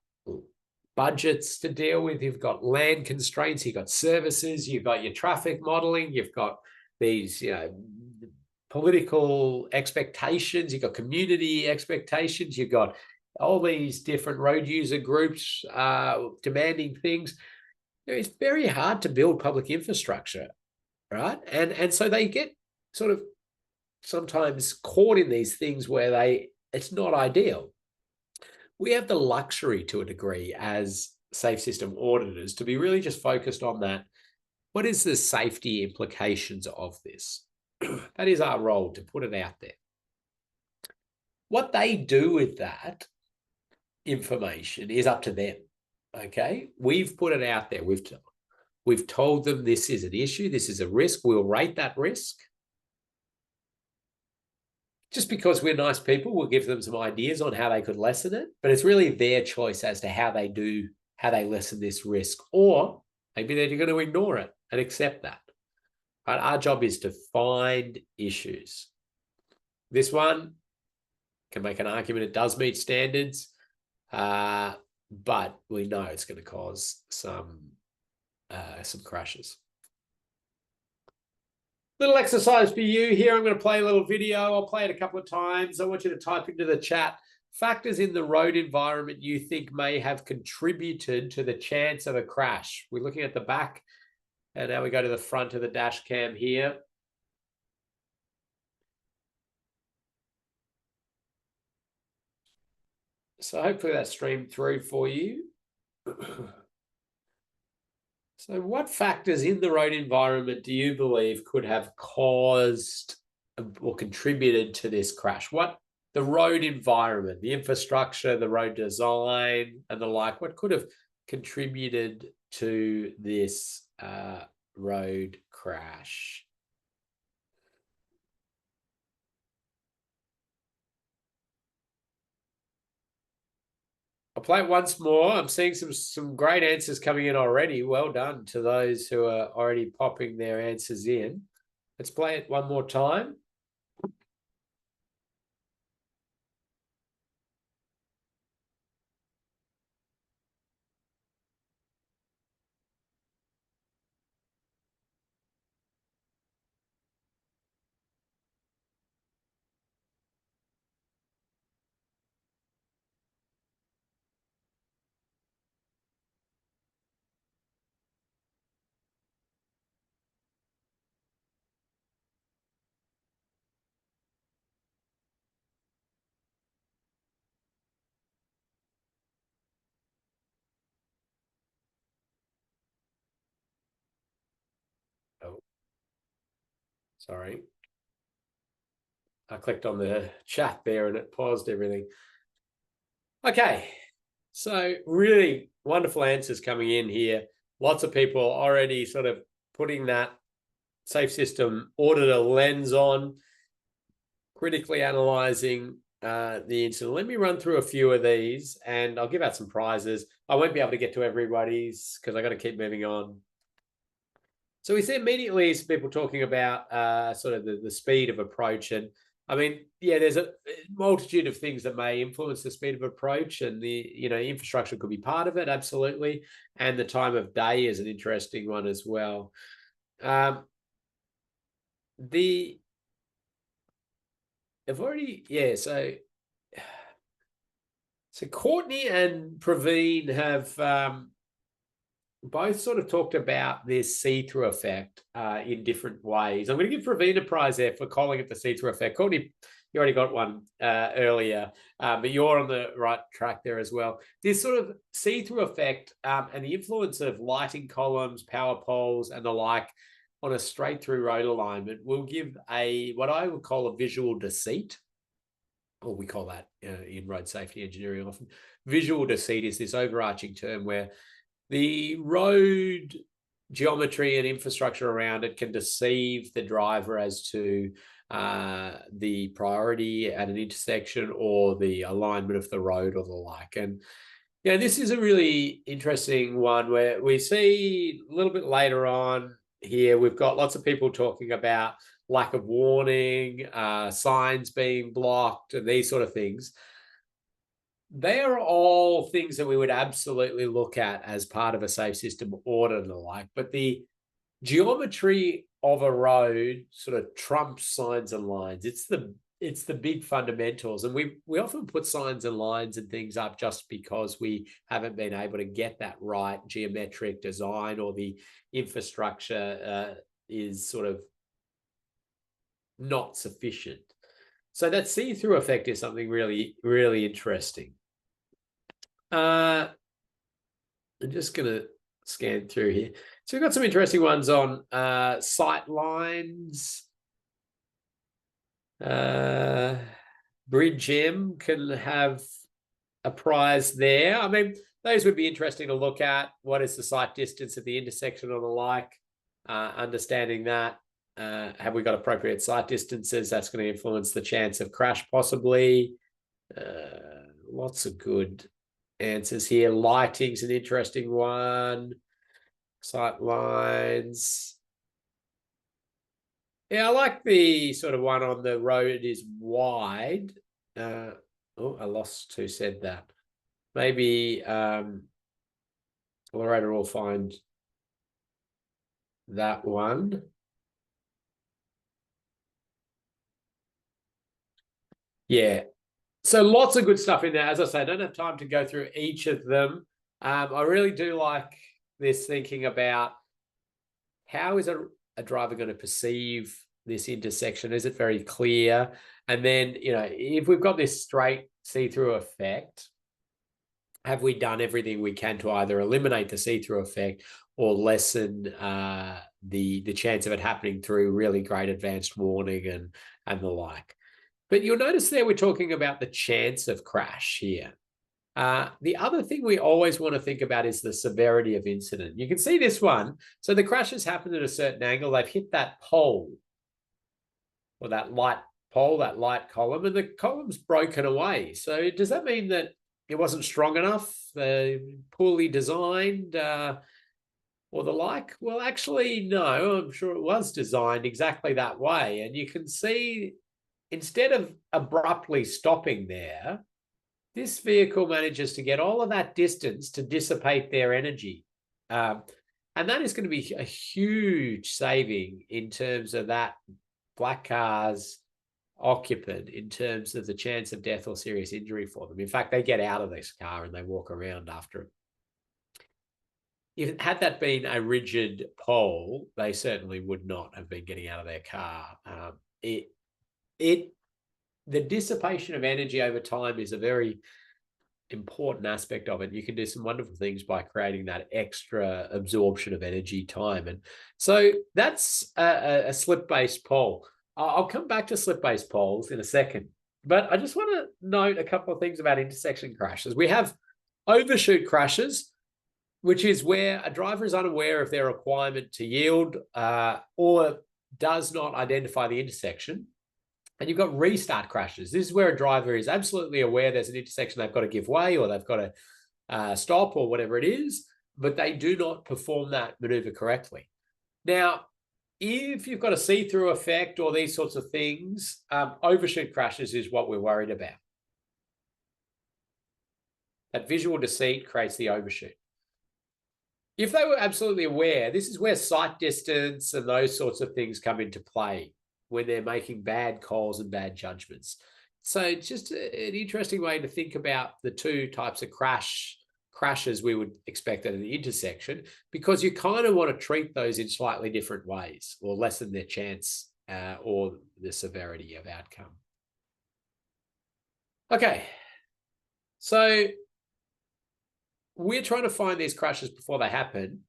budgets to deal with, you've got land constraints, you've got services, you've got your traffic modeling, you've got these, political expectations, you've got community expectations, you've got all these different road user groups demanding things. It's very hard to build public infrastructure, right? And so they get sort of sometimes caught in these things where it's not ideal. We have the luxury to a degree as safe system auditors to be really just focused on that. What is the safety implications of this? That is our role, to put it out there. What they do with that information is up to them. Okay, we've put it out there. We've told them this is an issue, this is a risk. We'll rate that risk. Just because we're nice people, we'll give them some ideas on how they could lessen it, but it's really their choice as to how they lessen this risk, or maybe they're going to ignore it and accept that. But our job is to find issues. This one can make an argument it does meet standards, but we know it's going to cause some crashes. Little exercise for you here. I'm going to play a little video. I'll play it a couple of times. I want you to type into the chat factors in the road environment you think may have contributed to the chance of a crash. We're looking at the back, and now we go to the front of the dash cam here. So hopefully that streamed through for you. So what factors in the road environment do you believe could have caused or contributed to this crash? What the road environment, the infrastructure, the road design, and the like, what could have contributed to this road crash? I'll play it once more. I'm seeing some great answers coming in already. Well done to those who are already popping their answers in. Let's play it one more time. Oh, sorry. I clicked on the chat there and it paused everything. Okay, so really wonderful answers coming in here. Lots of people already sort of putting that safe system auditor lens on, critically analyzing the incident. Let me run through a few of these and I'll give out some prizes. I won't be able to get to everybody's because I got to keep moving on. So we see immediately some people talking about sort of the speed of approach. And I mean, yeah, there's a multitude of things that may influence the speed of approach, and the infrastructure could be part of it, absolutely. And the time of day is an interesting one as well. I've already, yeah, so Courtney and Praveen have both sort of talked about this see-through effect in different ways. I'm going to give Praveen a prize there for calling it the see-through effect. Courtney, you already got one earlier, but you're on the right track there as well. This sort of see-through effect and the influence of lighting columns, power poles, and the like on a straight-through road alignment will give what I would call a visual deceit, or we call that in road safety engineering often. Visual deceit is this overarching term where the road geometry and infrastructure around it can deceive the driver as to the priority at an intersection or the alignment of the road or the like. And this is a really interesting one where we see a little bit later on here, we've got lots of people talking about lack of warning, signs being blocked, and these sort of things. They are all things that we would absolutely look at as part of a safe system audit and the like, but the geometry of a road sort of trumps signs and lines. It's the big fundamentals, and we often put signs and lines and things up just because we haven't been able to get that right geometric design, or the infrastructure is sort of not sufficient. So that see-through effect is something really, really interesting. I'm just going to scan through here. So we've got some interesting ones on sight lines. Bridge M can have a prize there. I mean, those would be interesting to look at. What is the sight distance at the intersection or the like? Understanding that. Have we got appropriate sight distances? That's going to influence the chance of crash possibly. Lots of good answers here. Lighting's an interesting one. Sight lines. Yeah, I like the sort of one on the road is wide. I lost who said that. Maybe Loretta will find that one. Yeah. So lots of good stuff in there. As I say, I don't have time to go through each of them. I really do like this thinking about how is a driver going to perceive this intersection? Is it very clear? And then, if we've got this straight see-through effect, have we done everything we can to either eliminate the see-through effect or lessen the chance of it happening through really great advanced warning and the like? But you'll notice there we're talking about the chance of crash here. The other thing we always want to think about is the severity of incident. You can see this one. So the crash has happened at a certain angle. They've hit that pole, or that light pole, that light column, and the column's broken away. So does that mean that it wasn't strong enough, poorly designed, or the like? Well, actually, no, I'm sure it was designed exactly that way. And you can see, instead of abruptly stopping there, this vehicle manages to get all of that distance to dissipate their energy. And that is going to be a huge saving in terms of that black car's occupant, in terms of the chance of death or serious injury for them. In fact, they get out of this car and they walk around after it. Had that been a rigid pole, they certainly would not have been getting out of their car. The dissipation of energy over time is a very important aspect of it. You can do some wonderful things by creating that extra absorption of energy time. And so that's a slip-based pole. I'll come back to slip-based poles in a second, but I just want to note a couple of things about intersection crashes. We have overshoot crashes, which is where a driver is unaware of their requirement to yield or does not identify the intersection. And you've got restart crashes. This is where a driver is absolutely aware there's an intersection they've got to give way or they've got to stop or whatever it is, but they do not perform that maneuver correctly. Now, if you've got a see-through effect or these sorts of things, overshoot crashes is what we're worried about. That visual deceit creates the overshoot. If they were absolutely aware, this is where sight distance and those sorts of things come into play when they're making bad calls and bad judgments. So it's just an interesting way to think about the two types of crashes we would expect at an intersection, because you kind of want to treat those in slightly different ways or lessen their chance or the severity of outcome. Okay, so we're trying to find these crashes before they happen,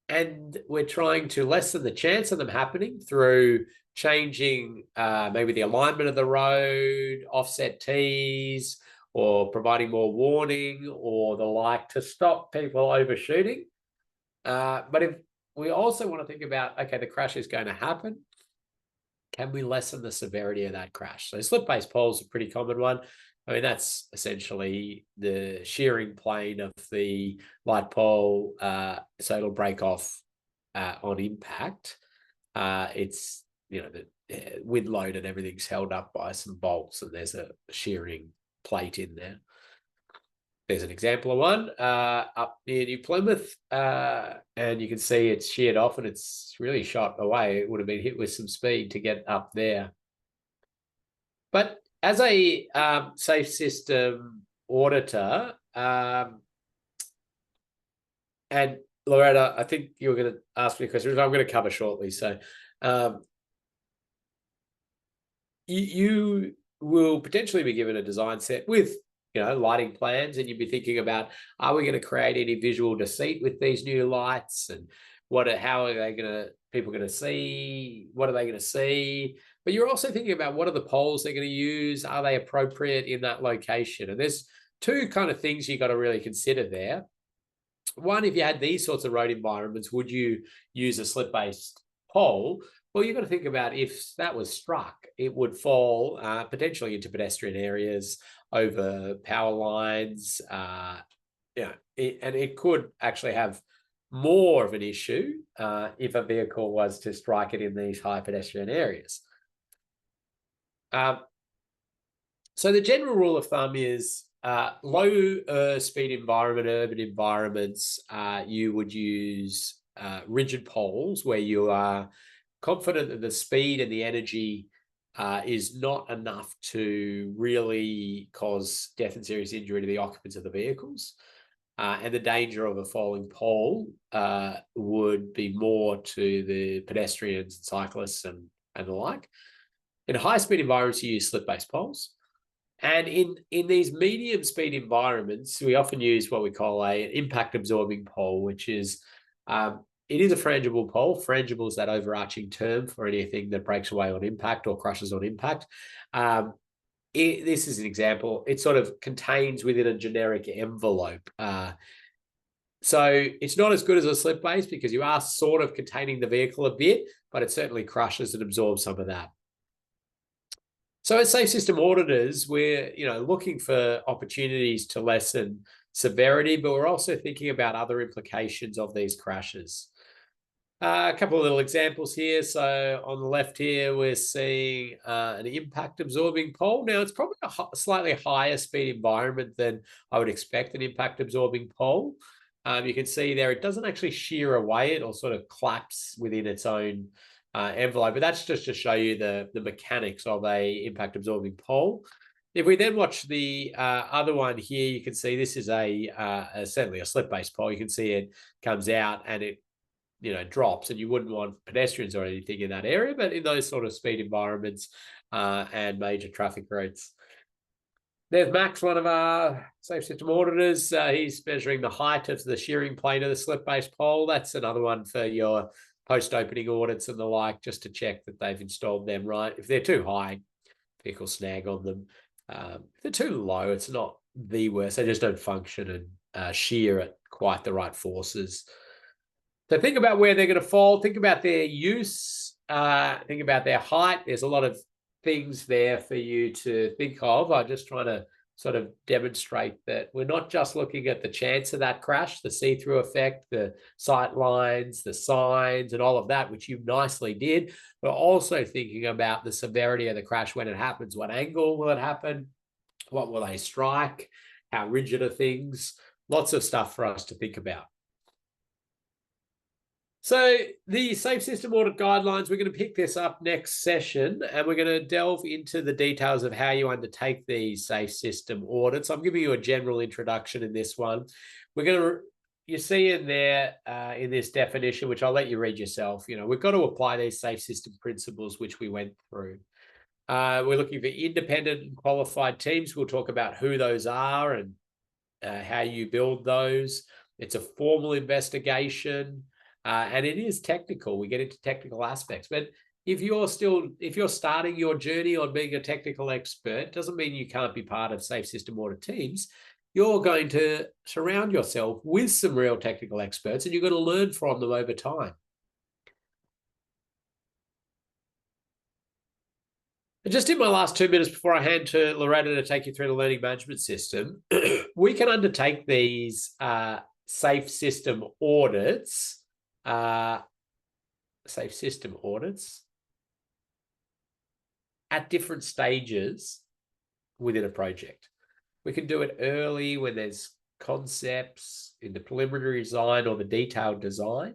and we're trying to lessen the chance of them happening through changing maybe the alignment of the road, offset T's, or providing more warning or the like to stop people overshooting. But if we also want to think about, okay, the crash is going to happen, can we lessen the severity of that crash? So slip-based poles are a pretty common one. I mean, that's essentially the shearing plane of the light pole, so it'll break off on impact. It's, you know, the wind load and everything's held up by some bolts, and there's a shearing plate in there. There's an example of one up near New Plymouth, and you can see it's sheared off and it's really shot away. It would have been hit with some speed to get up there. But as a safe system auditor, and Loretta, I think you were going to ask me a question, which I'm going to cover shortly. So you will potentially be given a design set with, you know, lighting plans, and you'd be thinking about, are we going to create any visual deceit with these new lights, and how are they going to, people going to see, what are they going to see? But you're also thinking about what are the poles they're going to use, are they appropriate in that location? And there's two kind of things you got to really consider there. One, if you had these sorts of road environments, would you use a slip-based pole? Well, you've got to think about, if that was struck, it would fall potentially into pedestrian areas, over power lines, and it could actually have more of an issue if a vehicle was to strike it in these high pedestrian areas. So the general rule of thumb is low speed environment, urban environments, you would use rigid poles where you are confident that the speed and the energy is not enough to really cause death and serious injury to the occupants of the vehicles. And the danger of a falling pole would be more to the pedestrians and cyclists and the like. In high-speed environments, you use slip-based poles. And in these medium-speed environments, we often use what we call an impact-absorbing pole, which is, it is a frangible pole. Frangible is that overarching term for anything that breaks away on impact or crushes on impact. This is an example. It sort of contains within a generic envelope. So it's not as good as a slip base because you are sort of containing the vehicle a bit, but it certainly crushes and absorbs some of that. So as safe system auditors, we're, you know, looking for opportunities to lessen severity, but we're also thinking about other implications of these crashes. A couple of little examples here. So on the left here, we're seeing an impact absorbing pole. Now it's probably a slightly higher speed environment than I would expect an impact absorbing pole. You can see there, it doesn't actually shear away, it'll sort of collapse within its own envelope, but that's just to show you the mechanics of a impact absorbing pole. If we then watch the other one here, you can see this is certainly a slip-based pole. You can see it comes out and it, you know, drops, and you wouldn't want pedestrians or anything in that area, but in those sort of speed environments and major traffic routes. There's Max, one of our safe system auditors. He's measuring the height of the shearing plane of the slip-based pole. That's another one for your post-opening audits and the like, just to check that they've installed them right. If they're too high, vehicle snag on them. If they're too low, it's not the worst. They just don't function and shear at quite the right forces. So think about where they're going to fall. Think about their use. Think about their height. There's a lot of things there for you to think of. I'm just trying to sort of demonstrate that we're not just looking at the chance of that crash, the see-through effect, the sight lines, the signs, and all of that, which you nicely did, but also thinking about the severity of the crash when it happens. What angle will it happen? What will they strike? How rigid are things? Lots of stuff for us to think about. So the Safe System Audit Guidelines, we're going to pick this up next session, and we're going to delve into the details of how you undertake these Safe System audits. I'm giving you a general introduction in this one. We're going to, you see in there, in this definition, which I'll let you read yourself, we've got to apply these Safe System principles, which we went through. We're looking for independent and qualified teams. We'll talk about who those are and how you build those. It's a formal investigation. And it is technical. We get into technical aspects, but if you're starting your journey on being a technical expert, doesn't mean you can't be part of Safe System Audit teams. You're going to surround yourself with some real technical experts, and you're going to learn from them over time. And just in my last 2 minutes before I hand to Loretta to take you through the learning management system, we can undertake these Safe System audits. Safe System audits at different stages within a project. We can do it early when there's concepts in the preliminary design or the detailed design.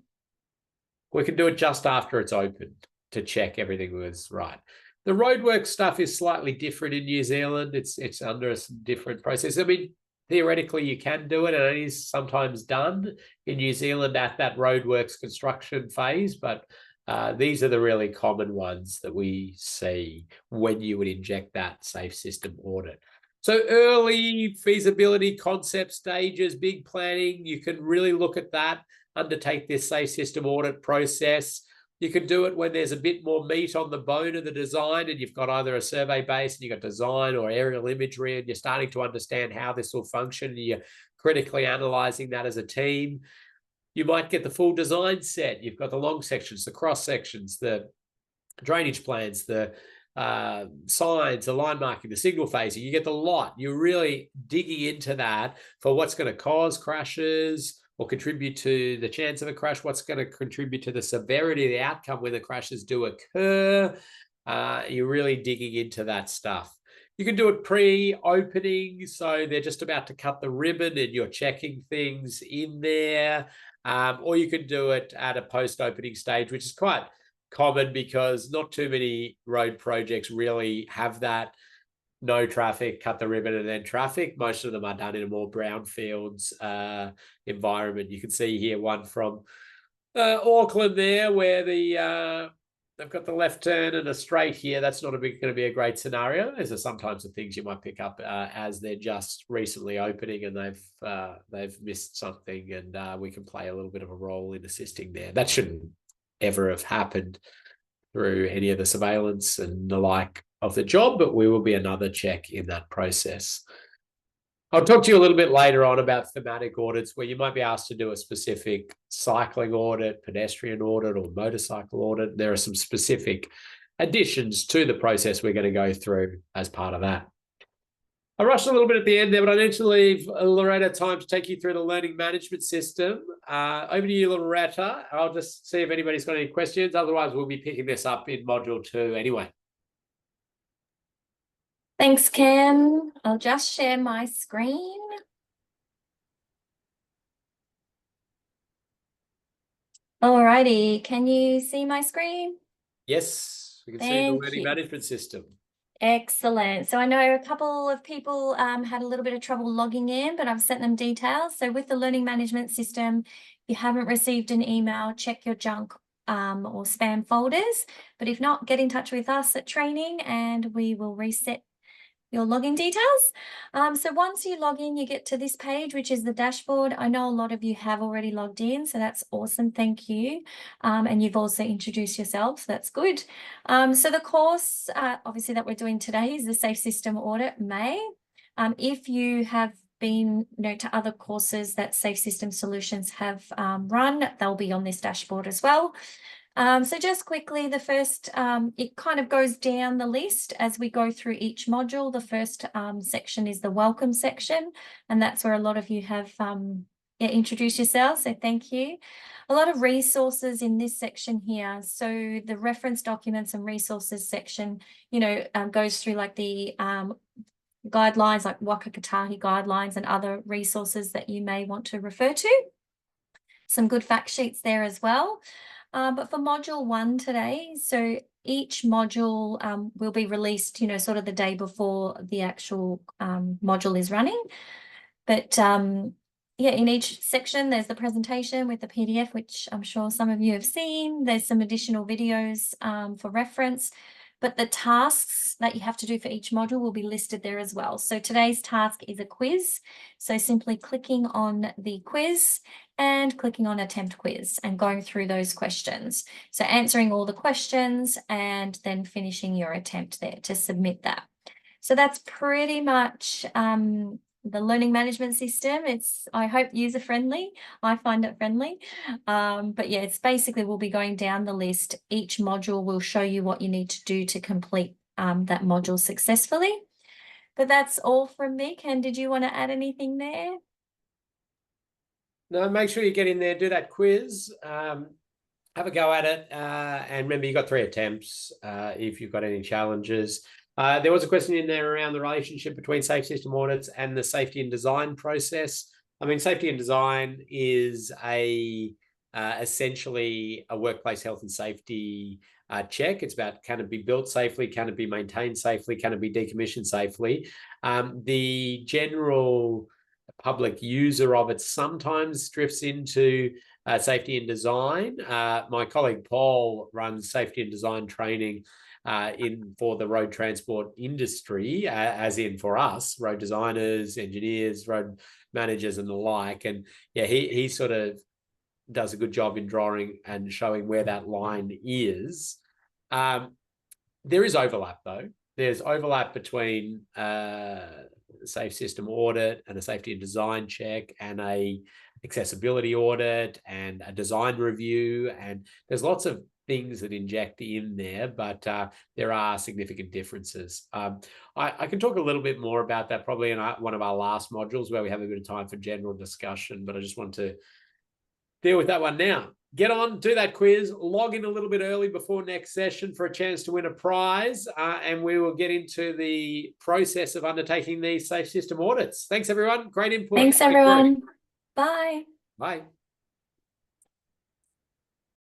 We can do it just after it's opened to check everything was right. The roadwork stuff is slightly different in New Zealand. It's under a different process. I mean, theoretically, you can do it, and it is sometimes done in New Zealand at that roadworks construction phase, but these are the really common ones that we see when you would inject that Safe System audit. So early feasibility concept stages, big planning, you can really look at that, undertake this Safe System audit process. You can do it when there's a bit more meat on the bone of the design and you've got either a survey base and you've got design or aerial imagery and you're starting to understand how this will function and you're critically analyzing that as a team. You might get the full design set. You've got the long sections, the cross sections, the drainage plans, the signs, the line marking, the signal phasing. You get the lot. You're really digging into that for what's going to cause crashes, or contribute to the chance of a crash, what's going to contribute to the severity of the outcome when the crashes do occur. You're really digging into that stuff. You can do it pre-opening, so they're just about to cut the ribbon and you're checking things in there. Or you can do it at a post-opening stage, which is quite common because not too many road projects really have that. No traffic, cut the ribbon, and then traffic. Most of them are done in a more brownfields environment. You can see here one from Auckland there, where they've got the left turn and a straight here. That's not going to be a great scenario. These are sometimes the things you might pick up as they're just recently opening and they've missed something, and we can play a little bit of a role in assisting there. That shouldn't ever have happened through any of the surveillance and the like of the job, but we will be another check in that process. I'll talk to you a little bit later on about thematic audits where you might be asked to do a specific cycling audit, pedestrian audit, or motorcycle audit. There are some specific additions to the process we're going to go through as part of that. I rushed a little bit at the end there, but I need to leave Loretta time to take you through the learning management system. Over to you, Loretta. I'll just see if anybody's got any questions. Otherwise, we'll be picking this up in module 2 anyway. Thanks, Cam. I'll just share my screen. Alrighty, can you see my screen? Yes, we can see the learning management system. Excellent. So I know a couple of people had a little bit of trouble logging in, but I've sent them details. So with the learning management system, if you haven't received an email, check your junk or spam folders. But if not, get in touch with us at training and we will reset your login details. So once you log in, you get to this page, which is the dashboard. I know a lot of you have already logged in, so that's awesome. Thank you. And you've also introduced yourself, so that's good. So the course, obviously, that we're doing today is the Safe System Audit May. If you have been to other courses that Safe System Solutions have run, they'll be on this dashboard as well. So just quickly, the first, it kind of goes down the list as we go through each module. The first section is the welcome section, and that's where a lot of you have introduced yourselves, so thank you. A lot of resources in this section here. So the reference documents and resources section, goes through like the guidelines, like Waka Kotahi guidelines and other resources that you may want to refer to. Some good fact sheets there as well. But for module 1 today, so each module will be released, sort of the day before the actual module is running. But yeah, in each section, there's the presentation with the PDF, which I'm sure some of you have seen. There's some additional videos for reference. But the tasks that you have to do for each module will be listed there as well. So today's task is a quiz. So simply clicking on the quiz and clicking on attempt quiz and going through those questions. So answering all the questions and then finishing your attempt there to submit that. So that's pretty much the learning management system. It's, I hope, user-friendly. I find it friendly. But yeah, it's basically, we'll be going down the list. Each module will show you what you need to do to complete that module successfully. But that's all from me. Ken, did you want to add anything there? No, make sure you get in there, do that quiz, have a go at it. And remember, you've got 3 attempts if you've got any challenges. There was a question in there around the relationship between safe system audits and the safety and design process. I mean, safety and design is essentially a workplace health and safety check. It's about, can it be built safely? Can it be maintained safely? Can it be decommissioned safely? The general public user of it sometimes drifts into safety and design. My colleague Paul runs safety and design training for the road transport industry, as in for us, road designers, engineers, road managers, and the like. And yeah, he sort of does a good job in drawing and showing where that line is. There is overlap, though. There's overlap between safe system audit and a safety and design check and a accessibility audit and a design review. And there's lots of things that inject in there, but there are significant differences. I can talk a little bit more about that probably in one of our last modules where we have a bit of time for general discussion, but I just want to deal with that one now. Get on, do that quiz, log in a little bit early before next session for a chance to win a prize, and we will get into the process of undertaking these safe system audits. Thanks, everyone. Great input. Thanks, everyone. Bye. Bye.